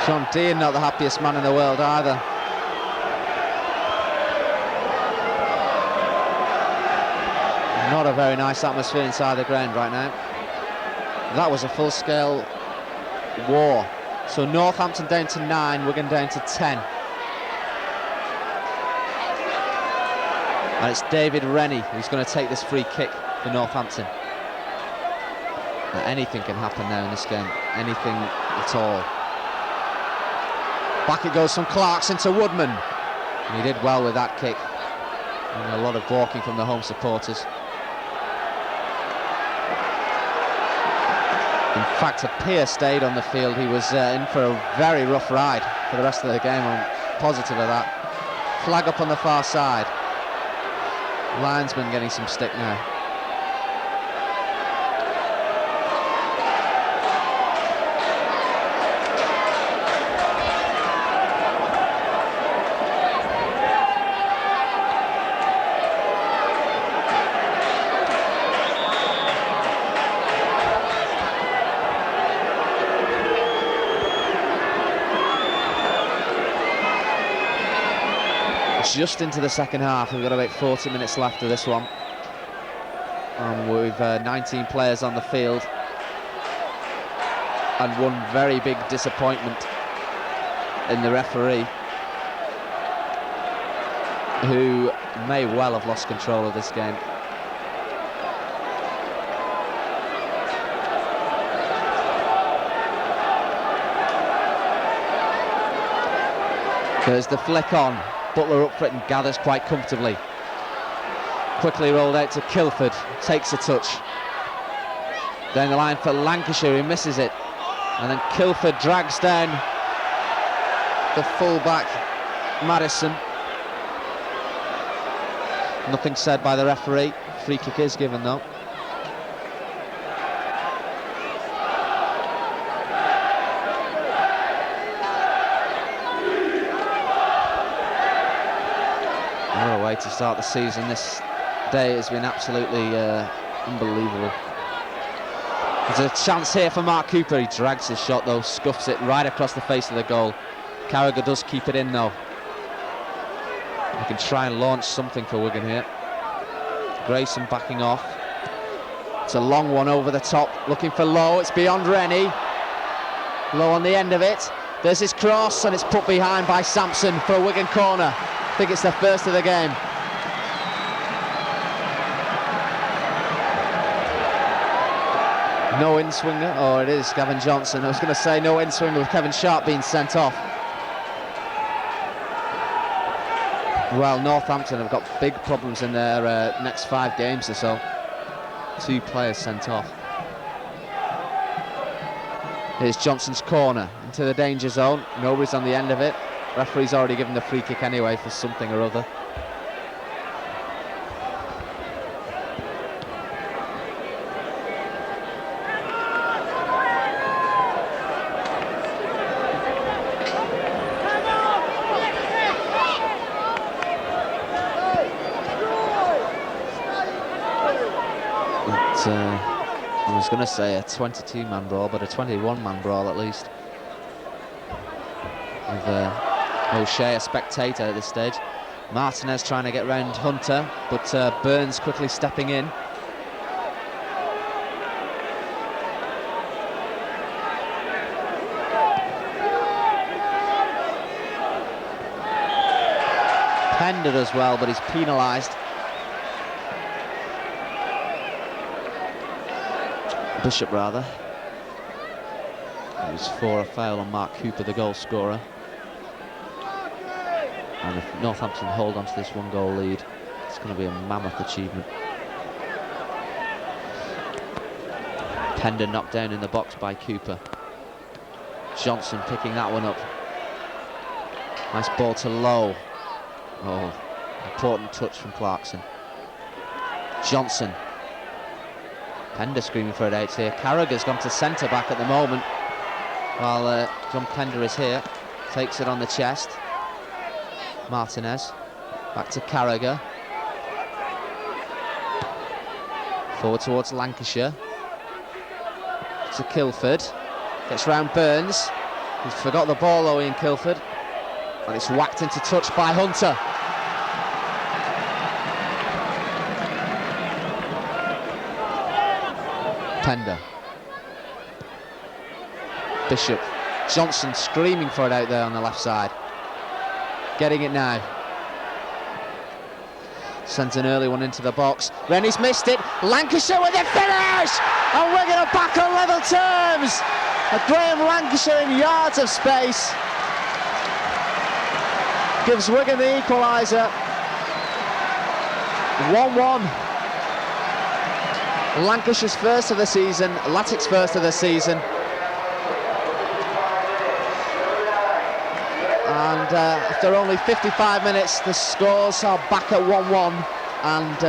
John Dean not the happiest man in the world either. Not a very nice atmosphere inside the ground right now. That was a full-scale war. So Northampton down to 9, Wigan down to 10. And it's David Rennie who's going to take this free kick for Northampton. Now, anything can happen now in this game, anything at all. Back it goes from Clarkson to Woodman. And he did well with that kick. And a lot of balking from the home supporters. In fact, Appiah stayed on the field. He was in for a very rough ride for the rest of the game. I'm positive of that. Flag up on the far side. Linesman getting some stick now. Just into the second half. We've got about 40 minutes left of this one. And we've 19 players on the field. And one very big disappointment in the referee, who may well have lost control of this game. There's the flick on. Butler up for it and gathers quite comfortably. Quickly rolled out to Kilford, takes a touch. Down the line for Lancashire, who misses it. And then Kilford drags down the full-back Madison. Nothing said by the referee. Free kick is given though. What a way to start the season. This day has been absolutely unbelievable. There's a chance here for Mark Cooper. He drags his shot though, scuffs it right across the face of the goal. Carragher does keep it in though. He can try and launch something for Wigan here. Grayson backing off. It's a long one over the top, looking for Lowe. It's beyond Rennie. Lowe on the end of it. There's his cross and it's put behind by Sampson for a Wigan corner. I think it's the first of the game. No in-swinger, or it is Gavin Johnson. I was going to say no in-swinger with Kevin Sharp being sent off. Well, Northampton have got big problems in their next 5 games or so. 2 players sent off. Here's Johnson's corner into the danger zone. Nobody's on the end of it. Referee's already given the free kick anyway for something or other. I was going to say a 22-man brawl, but a 21-man brawl at least. With O'Shea a spectator at this stage. Martinez trying to get round Hunter, but Burns quickly stepping in. Pended as well, but he's penalised. Bishop rather. It was for a foul on Mark Cooper, the goal scorer. And if Northampton hold on to this 1-goal lead, it's going to be a mammoth achievement. Pender knocked down in the box by Cooper. Johnson picking that one up. Nice ball to Lowe. Oh, important touch from Clarkson. Johnson. Pender screaming for it out here. Carragher's gone to centre back at the moment, while John Pender is here. Takes it on the chest. Martinez. Back to Carragher. Forward towards Lancashire. To Kilford. Gets round Burns. He's forgot the ball though, Ian Kilford. And it's whacked into touch by Hunter. Pender. Bishop. Johnson screaming for it out there on the left side. Getting it now. Sends an early one into the box. Rennie's missed it. Lancashire with a finish! And Wigan are back on level terms! Graham Lancashire in yards of space gives Wigan the equaliser. 1-1. Lancashire's first of the season, Latics' first of the season. And after only 55 minutes, the scores are back at 1-1 and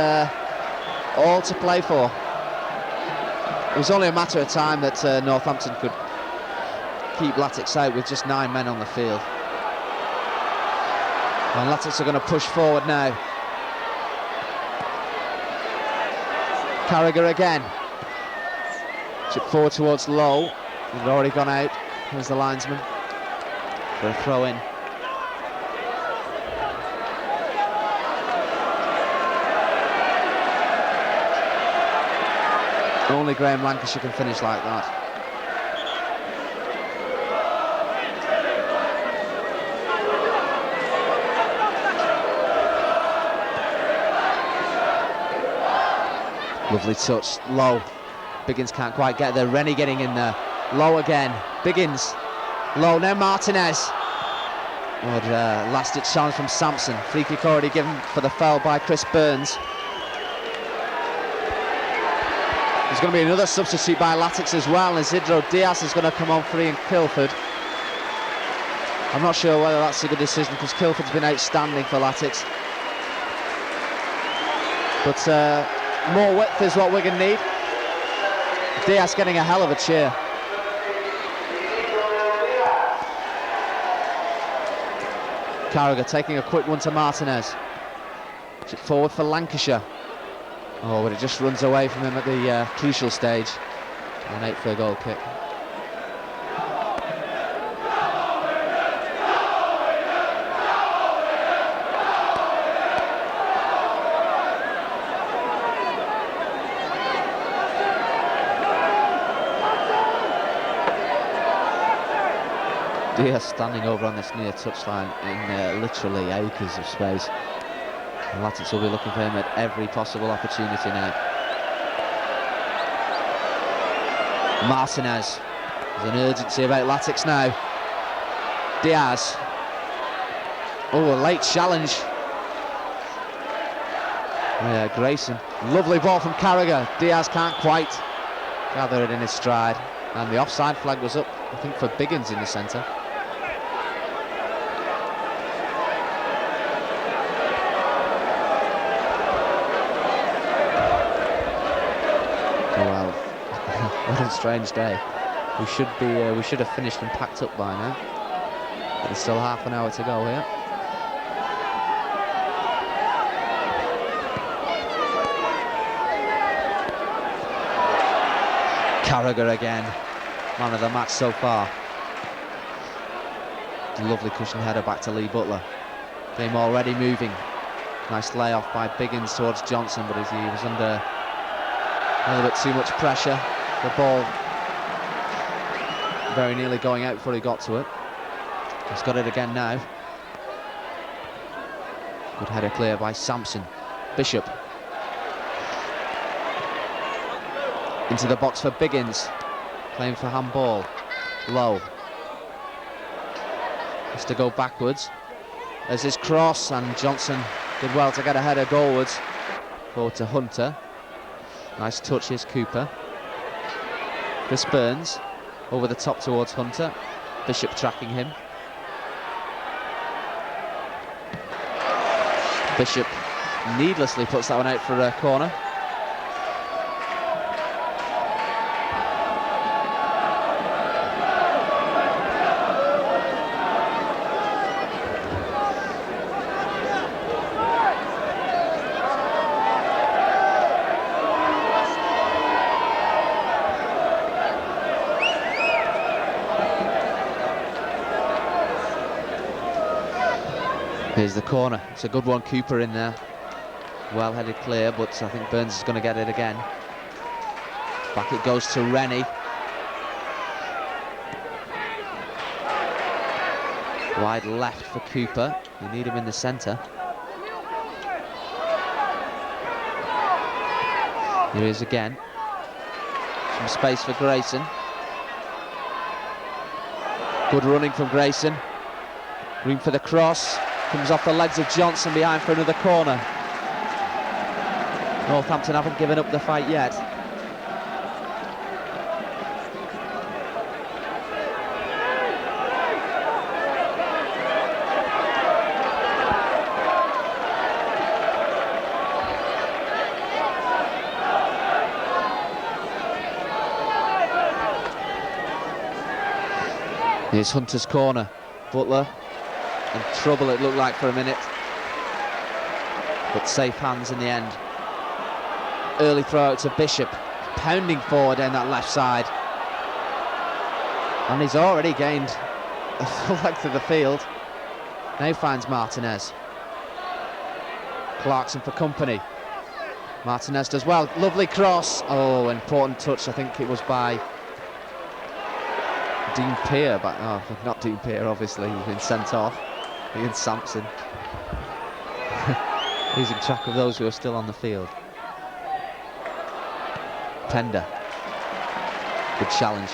all to play for. It was only a matter of time that Northampton could keep Latics out with just 9 men on the field. And Latics are going to push forward now. Carragher again. Chip forward towards Lowe. He's already gone out. Here's the linesman for a throw in. Only Graham Lancashire can finish like that. Lovely touch, Lowe. Biggins can't quite get there. Rennie getting in there. Lowe again. Biggins. Lowe, now Martinez. Good last-ditch challenge from Sampson. Free kick already given for the foul by Chris Burns. There's going to be another substitute by Latics as well. Isidro Diaz is going to come on free in Kilford. I'm not sure whether that's a good decision because Kilford's been outstanding for Latics. But more width is what Wigan need. Diaz getting a hell of a cheer. Carragher taking a quick one to Martinez. Chip forward for Lancashire. Oh, but it just runs away from him at the crucial stage. An 8 for a goal kick. Diaz standing over on this near touchline in literally acres of space. And Latics will be looking for him at every possible opportunity now. Martinez. There's an urgency about Latics now. Diaz. Oh, a late challenge. Yeah, Grayson. Lovely ball from Carragher. Diaz can't quite gather it in his stride. And the offside flag was up, I think, for Biggins in the centre. What a strange day. We should have finished and packed up by now. But there's still half an hour to go here. Carragher again, man of the match so far. Lovely cushion header back to Lee Butler. Game already moving. Nice layoff by Biggins towards Johnson, but he was under a little bit too much pressure. The ball very nearly going out before he got to it. He's got it again now. Good header clear by Sampson. Bishop. Into the box for Biggins. Playing for handball. Lowe. Has to go backwards. There's his cross, and Johnson did well to get a header goalwards. Forward to Hunter. Nice touch, here's Cooper. Chris Burns over the top towards Hunter. Bishop tracking him. Bishop needlessly puts that one out for a corner. Here's the corner. It's a good one. Cooper in there. Well headed clear, but I think Burns is going to get it again. Back it goes to Rennie. Wide left for Cooper. You need him in the centre. Here he is again. Some space for Grayson. Good running from Grayson. Room for the cross. Comes off the legs of Johnson behind for another corner. Northampton haven't given up the fight yet. Here's Hunter's corner. Butler in trouble, it looked like, for a minute, but safe hands in the end. Early throw out to Bishop, pounding forward down that left side, and he's already gained the full length of the field. Now finds Martinez. Clarkson for company. Martinez does well. Lovely cross. Oh, important touch. I think it was by Dean Peer, but oh, not Dean Peer, obviously. He's been sent off. Ian Sampson. Losing track of those who are still on the field. Pender. Good challenge.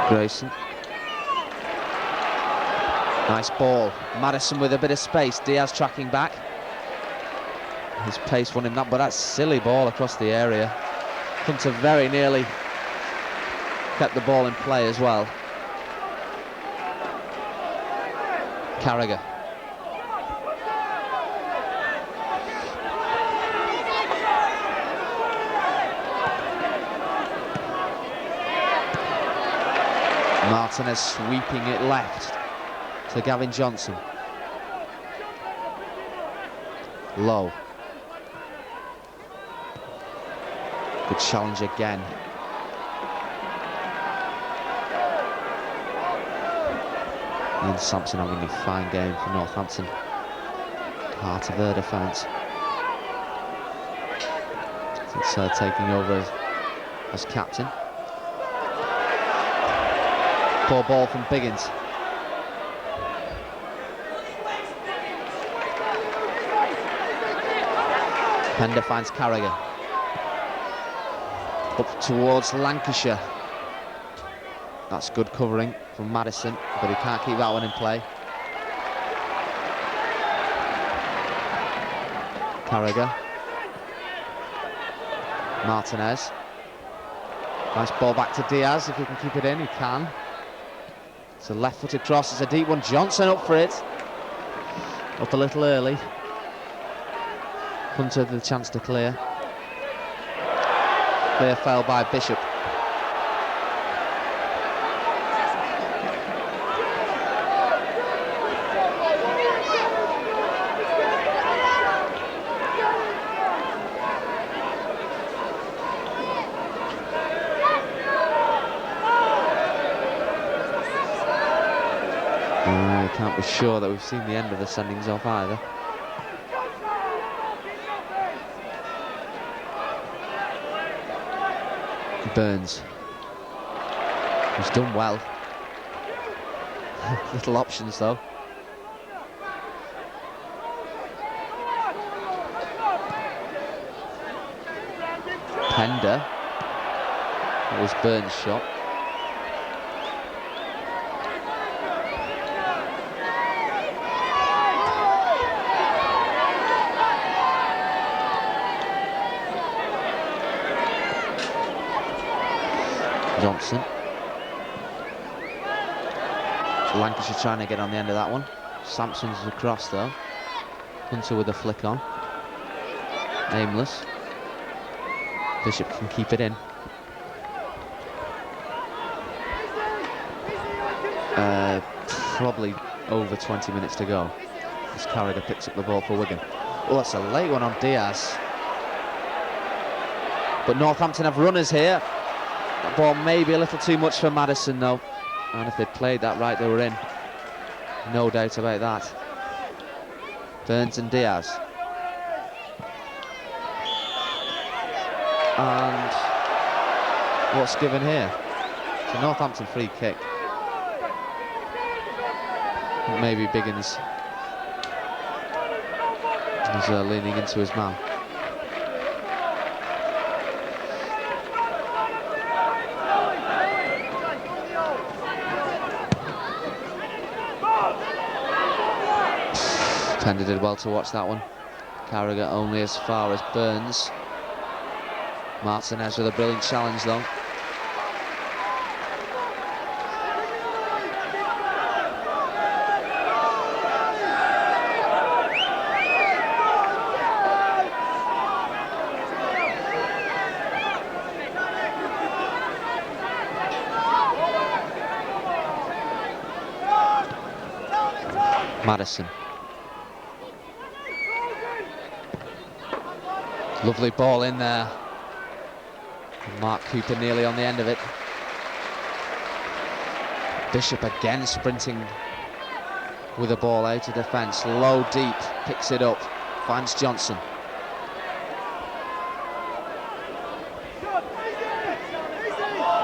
Grayson. Nice ball. Madison with a bit of space. Diaz tracking back. His pace won him that, but that's silly ball across the area. Hunter very nearly kept the ball in play as well. Carragher. Martinez sweeping it left to Gavin Johnson. Low. Good challenge again. Ian Sampson having a fine game for Northampton. Heart of their defence. It's taking over as captain. Poor ball from Biggins. Pender finds Carragher. Up towards Lancashire. That's good covering from Madison, but he can't keep that one in play. Carragher. Martinez. Nice ball back to Diaz. If he can keep it in, he can. It's a left-footed cross, it's a deep one. Johnson up for it. Up a little early. Hunter the chance to clear. Clear fell by Bishop. Can't be sure that we've seen the end of the sendings off either. Burns, who's done well. Little options though. Pender. That was Burns' shot. Johnson. Lancashire trying to get on the end of that one. Sampson's across though. Hunter with a flick on. Aimless. Bishop can keep it in. Probably over 20 minutes to go as Carragher picks up the ball for Wigan. Oh, that's a late one on Diaz. But Northampton have runners here. That ball may be a little too much for Madison though. And if they'd played that right, they were in. No doubt about that. Burns and Diaz. And what's given here? It's a Northampton free kick. Maybe Biggins is leaning into his man. Pender did well to watch that one. Carragher only as far as Burns. Martinez with a brilliant challenge though. Madison. Lovely ball in there. Mark Cooper nearly on the end of it. Bishop again sprinting with the ball out of defence. Low, deep, picks it up, finds Johnson.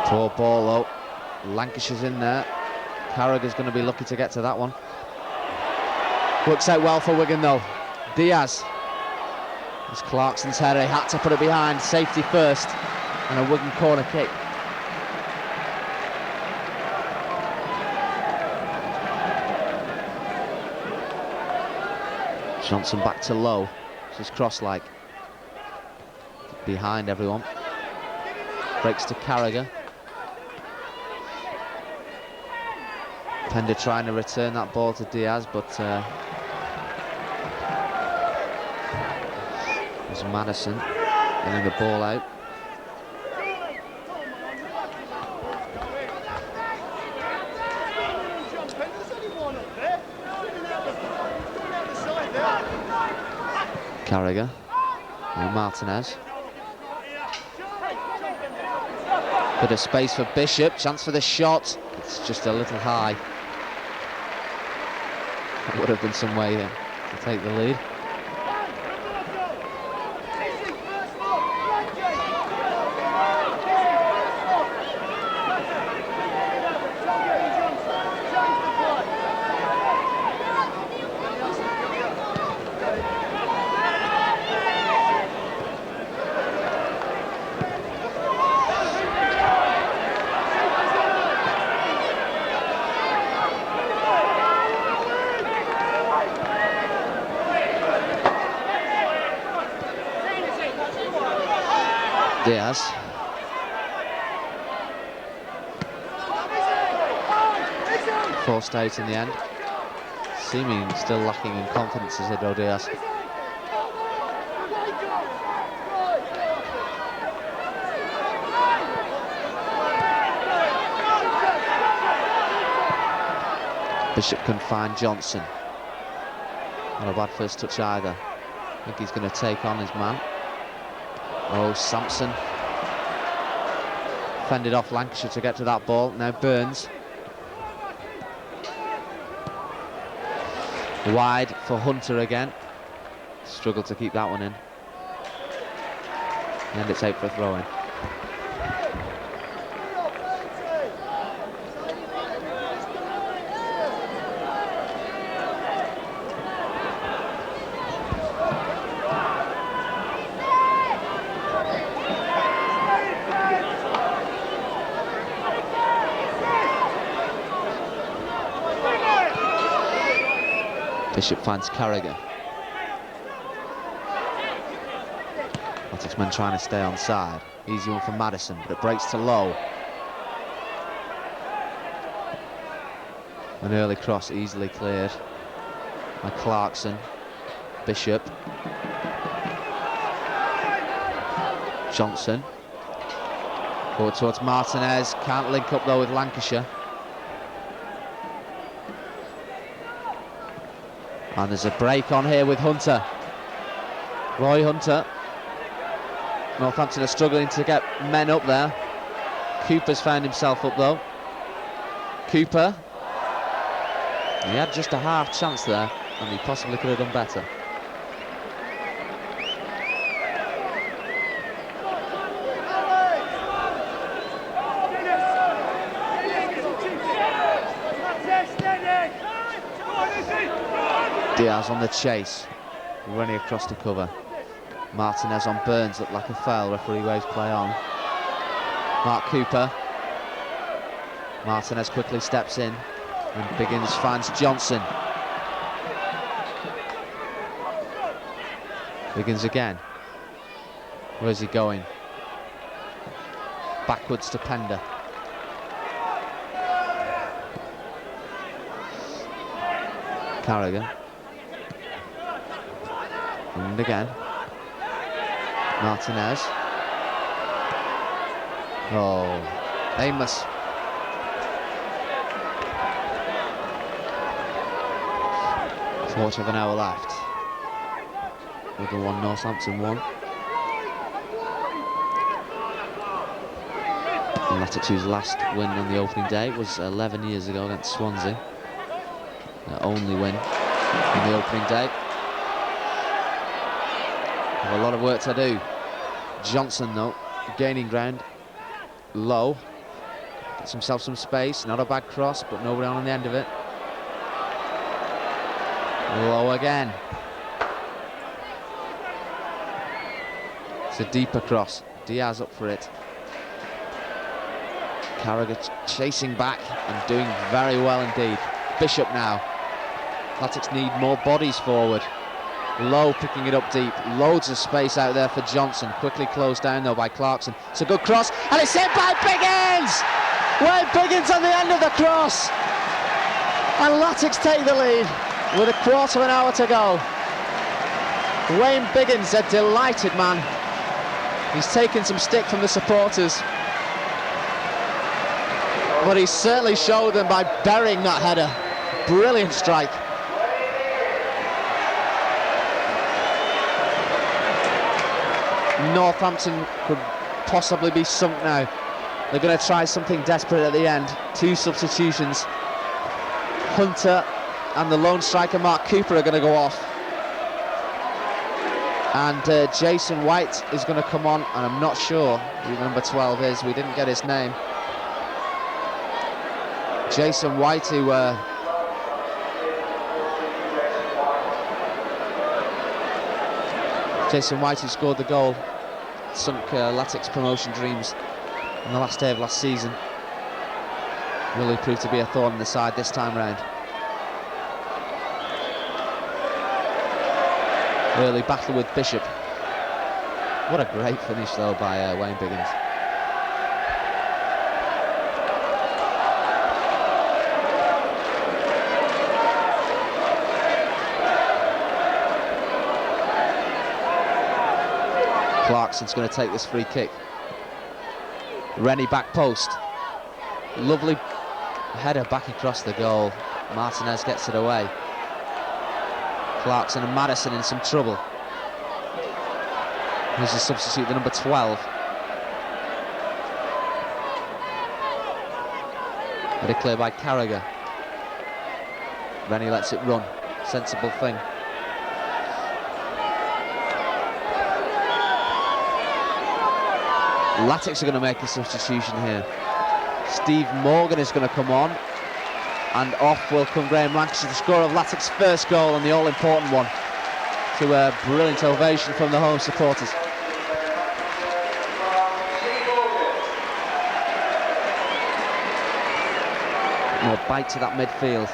Poor ball though. Lancashire's in there. Carragher's going to be lucky to get to that one. Works out well for Wigan though. Diaz. It's Clarkson's header, he had to put it behind. Safety first. And a Wigan corner kick. Johnson back to Low. This is cross-like. Behind everyone. Breaks to Carragher. Pender trying to return that ball to Diaz, but there's Madison getting the ball out. Carragher and Martinez. Bit of space for Bishop, chance for the shot. It's just a little high. That would have been some way to take the lead. Diaz. Forced out in the end. Seeming still lacking in confidence as Edo Diaz. Bishop can find Johnson. Not a bad first touch either. I think he's going to take on his man. Oh, Sampson fended off Lancashire to get to that ball. Now Burns. Wide for Hunter again. Struggled to keep that one in. And it's out for a throw-in. Bishop finds Carragher. Latics men trying to stay on side. Easy one for Madison, but it breaks to Lowe. An early cross easily cleared by Clarkson. Bishop. Johnson. Forward towards Martinez. Can't link up though with Lancashire. And there's a break on here with Hunter. Roy Hunter. Northampton are struggling to get men up there. Cooper's found himself up though. Cooper. He had just a half chance there, and he possibly could have done better. Diaz on the chase, running across the cover. Martinez on Burns, looked like a foul. Referee waves play on. Mark Cooper. Martinez quickly steps in, and Biggins finds Johnson. Biggins again. Where's he going? Backwards to Pender. Carragher. And again. Martinez. Oh, Amos. Quarter of an hour left. Wigan 1, Northampton 1. And Latics' last win on the opening day was 11 years ago against Swansea. Their only win on the opening day. Have a lot of work to do. Johnson though, gaining ground. Low. Gets himself some space. Not a bad cross, but nobody on the end of it. Low again. It's a deeper cross. Diaz up for it. Carragher chasing back and doing very well indeed. Bishop now. Latics need more bodies forward. Lowe picking it up deep. Loads of space out there for Johnson. Quickly closed down though by Clarkson. It's a good cross and it's hit by Biggins! Wayne Biggins on the end of the cross. And Latics take the lead with a quarter of an hour to go. Wayne Biggins, a delighted man. He's taken some stick from the supporters, but he certainly showed them by burying that header. Brilliant strike. Northampton could possibly be sunk now. They're going to try something desperate at the end. 2 substitutions. Hunter and the lone striker Mark Cooper are going to go off. And Jason White is going to come on, and I'm not sure who number 12 is. We didn't get his name. Jason White, who scored the goal, sunk Latics promotion dreams on the last day of last season. Will he prove to be a thorn in the side this time round? Early battle with Bishop. What a great finish though by Wayne Biggins. Clarkson's going to take this free kick. Rennie back post. Lovely header back across the goal. Martinez gets it away. Clarkson and Madison in some trouble. Here's a substitute, the number 12. Header clear by Carragher. Rennie lets it run. Sensible thing. Latics are going to make a substitution here. Steve Morgan is going to come on, and off will come Graham Lancashire, the scorer of Latics' first goal and the all-important one, to a brilliant ovation from the home supporters. More bite to that midfield.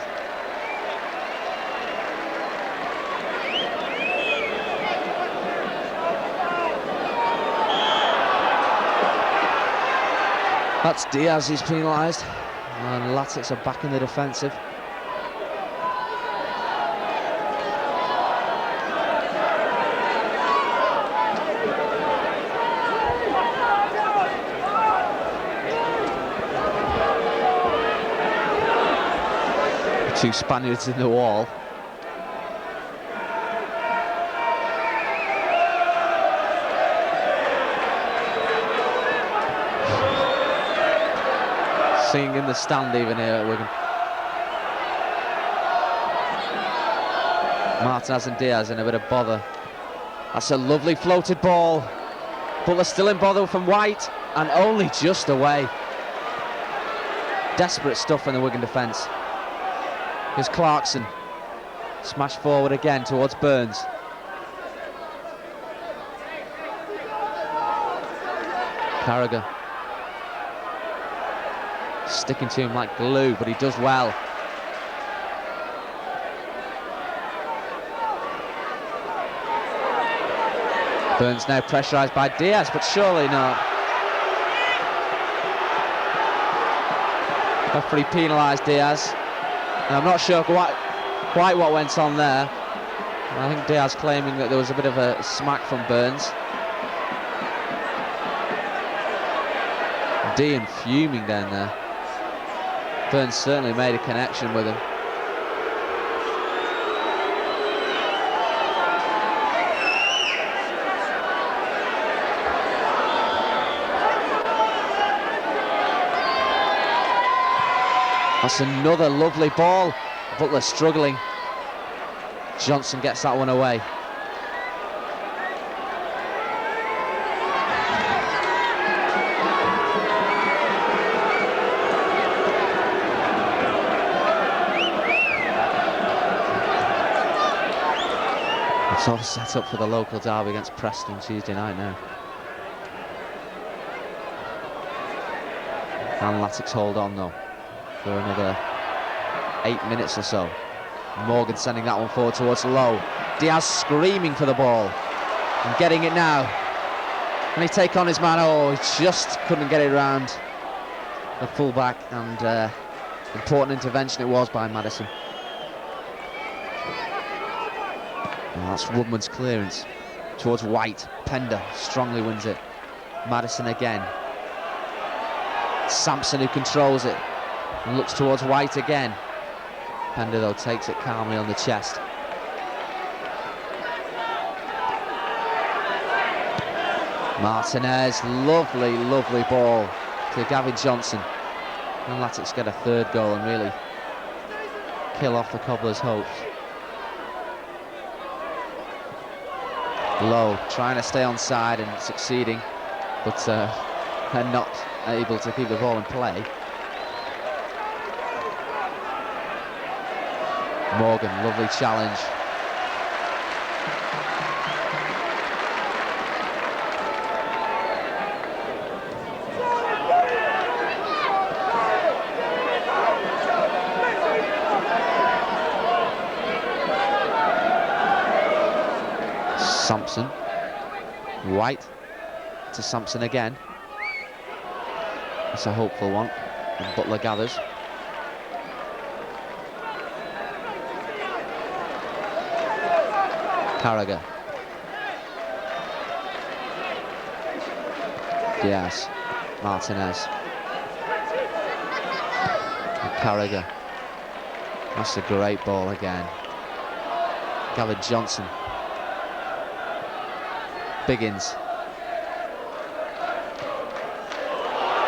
That's Diaz who's penalised, and Latics are back in the defensive. Two Spaniards in the wall. Seeing in the stand even here at Wigan. Martinez and Diaz in a bit of bother. That's a lovely floated ball. But they're still in bother from White, and only just away. Desperate stuff in the Wigan defence. Here's Clarkson. Smash forward again towards Burns. Carragher. Sticking to him like glue, but he does well. Burns now pressurised by Diaz, but surely not. Referee penalised Diaz. And I'm not sure quite what went on there. I think Diaz claiming that there was a bit of a smack from Burns. Dean fuming down there. Burns certainly made a connection with him. That's another lovely ball. Butler struggling. Johnson gets that one away. It's all set up for the local derby against Preston Tuesday night now. And Latics hold on though for another 8 minutes or so. Morgan sending that one forward towards Lowe. Diaz screaming for the ball and getting it now. Can he take on his man? Oh, he just couldn't get it round the fullback, and important intervention it was by Madison. Oh, that's Woodman's clearance towards White. Pender strongly wins it. Madison again. Sampson who controls it and looks towards White again. Pender though takes it calmly on the chest. Martinez, lovely ball to Gavin Johnson. And Latics get a third goal and really kill off the Cobblers' hopes. Lowe trying to stay on side and succeeding, but they're not able to keep the ball in play. Morgan, lovely challenge. Sampson. White to Sampson again. It's a hopeful one, and Butler gathers. Carragher. Diaz. Martinez. And Carragher. That's a great ball again. Gavin Johnson. Biggins.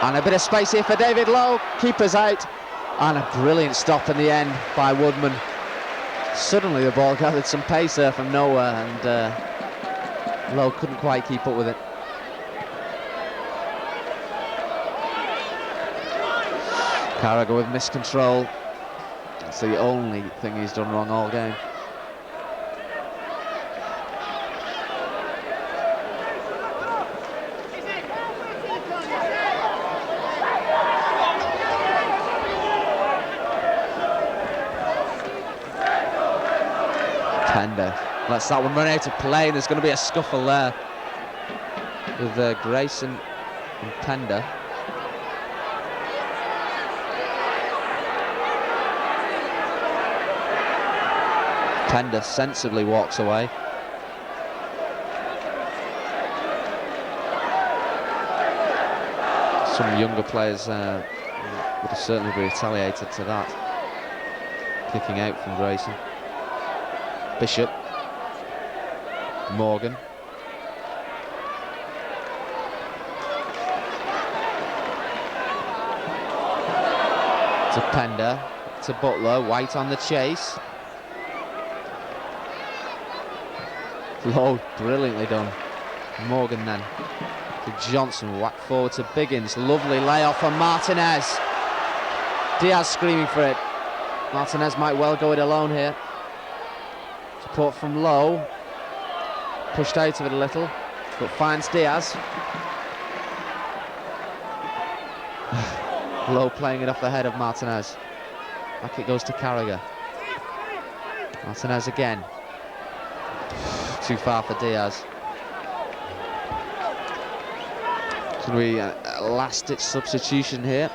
And a bit of space here for David Lowe. Keeper's out. And a brilliant stop in the end by Woodman. Suddenly the ball gathered some pace there from nowhere, and Lowe couldn't quite keep up with it. Carragher with miscontrol. That's the only thing he's done wrong all game. Pender lets that one run out of play. There's going to be a scuffle there with Grayson and Pender. Pender sensibly walks away. Some younger players would have certainly retaliated to that. Kicking out from Grayson. Bishop. Morgan. To Pender. To Butler. White on the chase. Low, brilliantly done. Morgan then. To Johnson. Whack forward to Biggins. Lovely layoff from Martinez. Diaz screaming for it. Martinez might well go it alone here. Support from Lowe. Pushed out of it a little, but finds Diaz. Lowe playing it off the head of Martinez. Back it goes to Carragher. Martinez again. Too far for Diaz. It's going to be a last-ditch substitution here.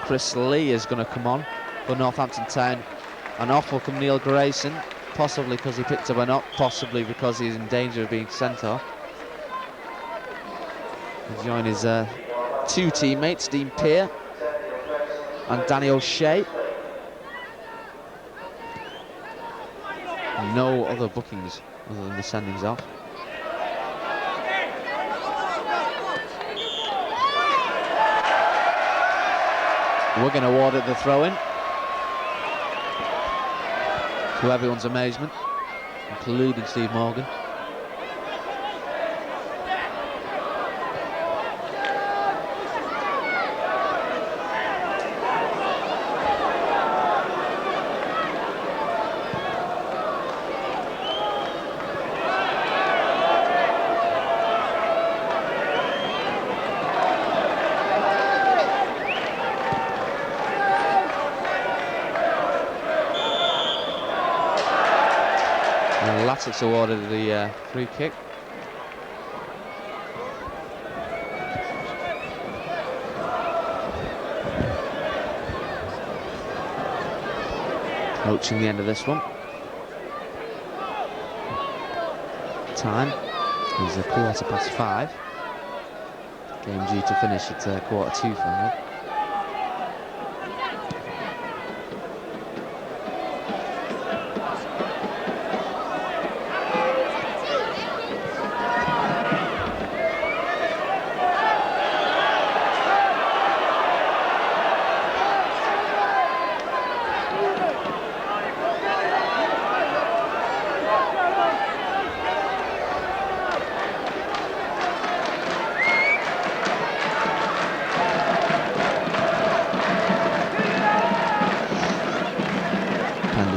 Chris Lee is going to come on for Northampton Town. And off will come Neil Grayson, possibly because he picked up a knock, possibly because he's in danger of being sent off. He'll join his two teammates, Dean Peer and Danny O'Shea. No other bookings other than the sendings off. Wigan awarded the throw-in, to everyone's amazement, including Steve Morgan. Latics awarded the free kick. Approaching the end of this one. Time is 5:15. Game due to finish at 2:45 final.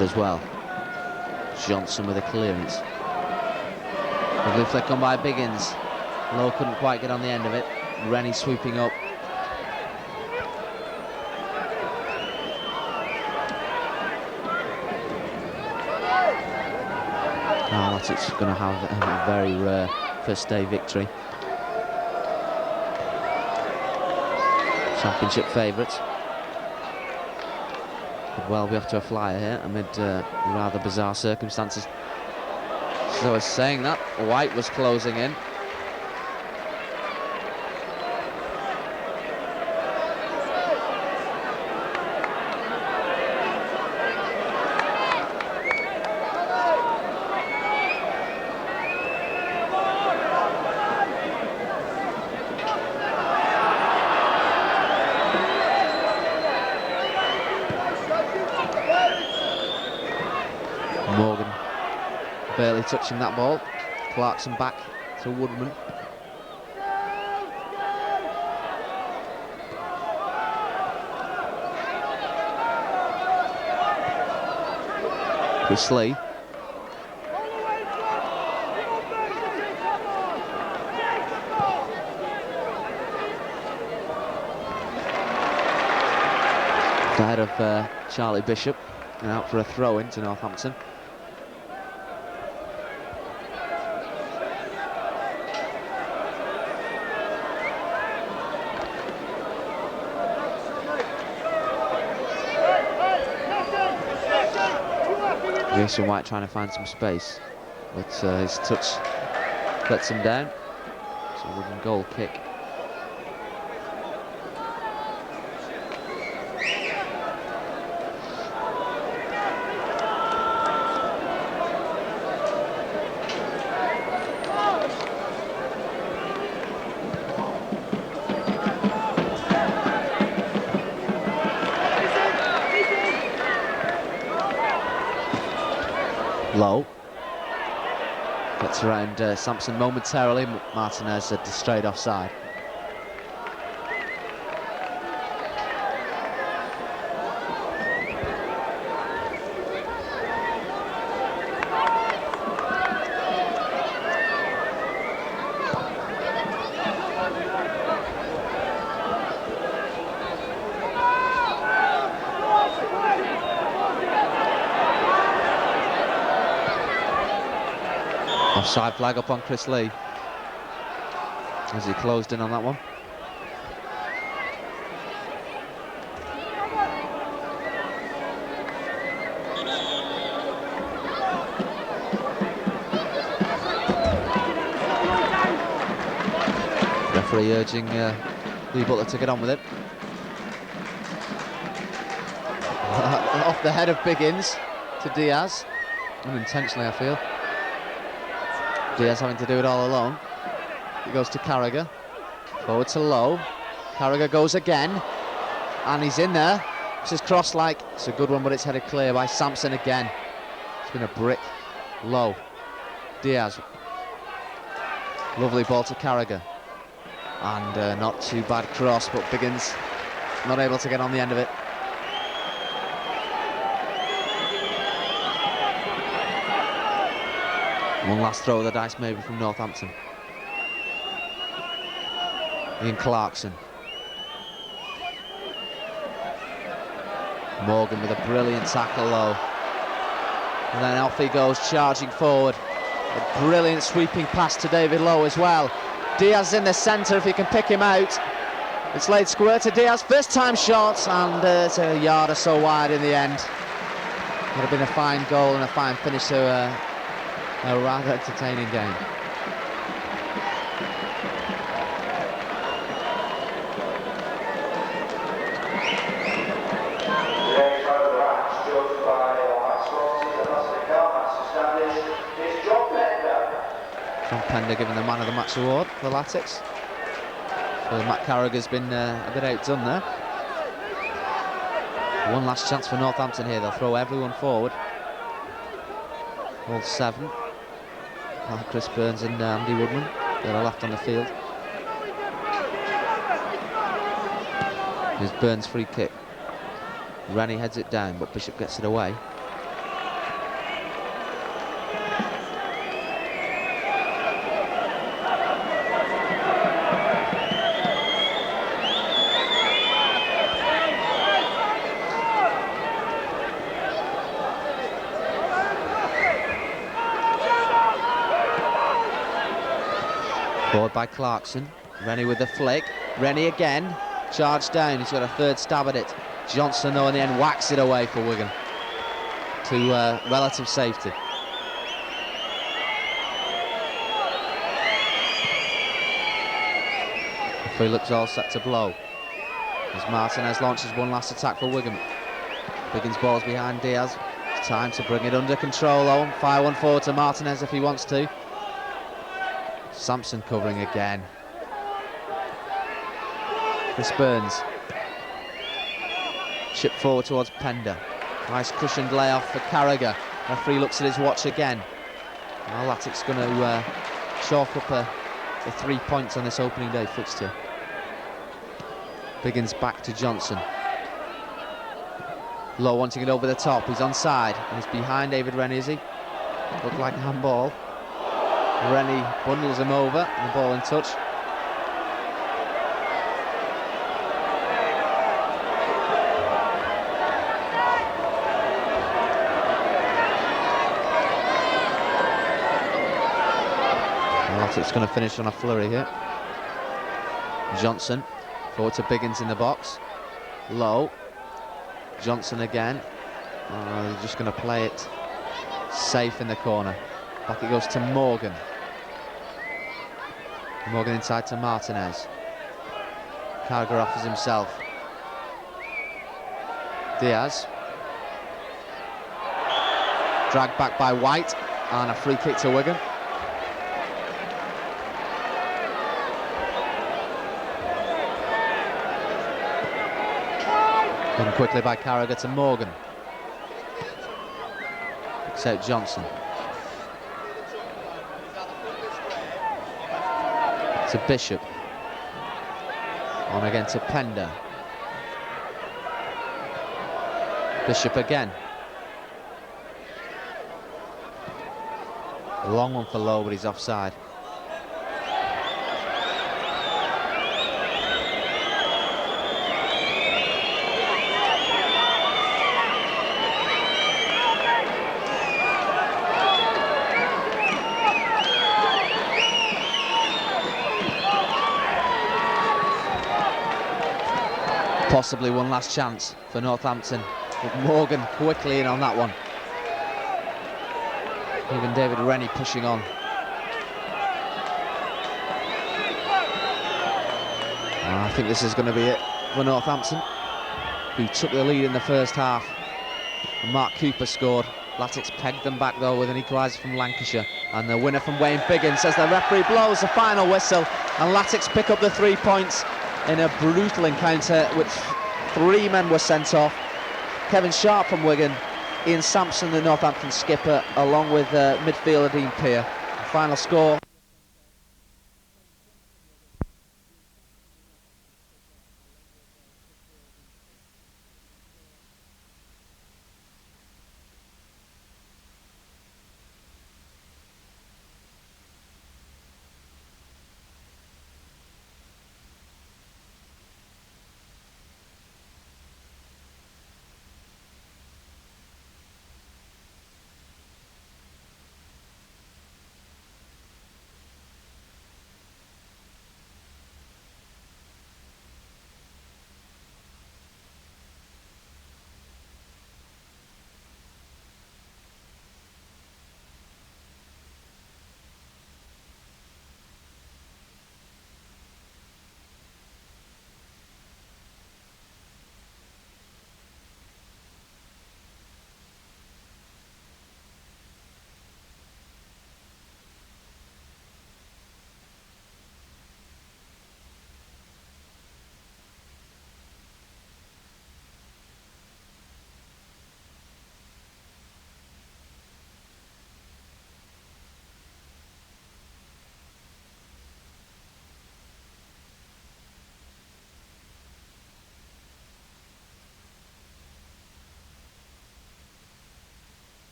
As well. Johnson with a clearance. Lovely flick on by Biggins. Lowe couldn't quite get on the end of it. Rennie swooping up. Latics going to have a very rare first day victory. Championship favourites. Could well be off to a flyer here amid rather bizarre circumstances. So I was saying that White was closing in. Morgan barely touching that ball. Clarkson back to Woodman. Chris Lee. Ahead of Charlie Bishop and out for a throw into Northampton. Grayson White trying to find some space, but his touch lets him down. So Wigan goal kick. Low gets around Sampson momentarily. Martinez straight offside. Offside flag up on Chris Lee as he closed in on that one. Referee urging Lee Butler to get on with it. Off the head of Biggins to Diaz, unintentionally I feel. Diaz having to do it all alone. He goes to Carragher, forward to Lowe. Carragher goes again, and he's in there. This is cross-like. It's a good one, but it's headed clear by Sampson again. It's been a brick. Lowe, Diaz. Lovely ball to Carragher, and not too bad cross, but Biggins not able to get on the end of it. One last throw of the dice maybe from Northampton. Ian Clarkson. Morgan with a brilliant tackle low. And then off he goes, charging forward. A brilliant sweeping pass to David Lowe as well. Diaz in the centre if he can pick him out. It's laid square to Diaz, first time shot, and it's a yard or so wide in the end. Would have been a fine goal and a fine finish to a rather entertaining game. John Pender given the Man of the Match award for Latics. So Matt Carragher's been a bit outdone there. One last chance for Northampton here. They'll throw everyone forward. All 7. Chris Burns and Andy Woodman. They're left on the field. Here's Burns' free kick. Rennie heads it down, but Bishop gets it away. Forward by Clarkson. Rennie with the flick. Rennie again. Charged down. He's got a third stab at it. Johnson, though, in the end, whacks it away for Wigan to relative safety. Free looks all set to blow as Martinez launches one last attack for Wigan. Biggins balls behind Diaz. It's time to bring it under control, though. Fire one forward to Martinez if he wants to. Sampson covering again. Chris Burns. Chip forward towards Pender. Nice cushioned layoff for Carragher. Referee looks at his watch again. Now Latics going to chalk up the 3 points on this opening day fixture. Biggins back to Johnson. Lowe wanting it over the top. He's onside. And he's behind David Rennie, is he? Looked like a handball. Rennie bundles him over, and the ball in touch. It's going to finish on a flurry here. Johnson forward to Biggins in the box. Low. Johnson again. They're just going to play it Safe in the corner. Back it goes to Morgan. Morgan inside to Martinez. Carragher offers himself. Diaz. Dragged back by White, and a free kick to Wigan. Done quickly by Carragher to Morgan. Picks out Johnson. To Bishop. On again to Pender. Bishop again. A long one for Lowe, but he's offside. Possibly one last chance for Northampton, with Morgan quickly in on that one. Even David Rennie pushing on. I think this is going to be it for Northampton, who took the lead in the first half. And Mark Cooper scored. Latics pegged them back though with an equaliser from Lancashire. And the winner from Wayne Biggin says the referee blows the final whistle, and Latics pick up the 3 points in a brutal encounter, which 3 men were sent off. Kevin Sharp from Wigan, Ian Sampson, the Northampton skipper, along with midfielder Dean Peer. Final score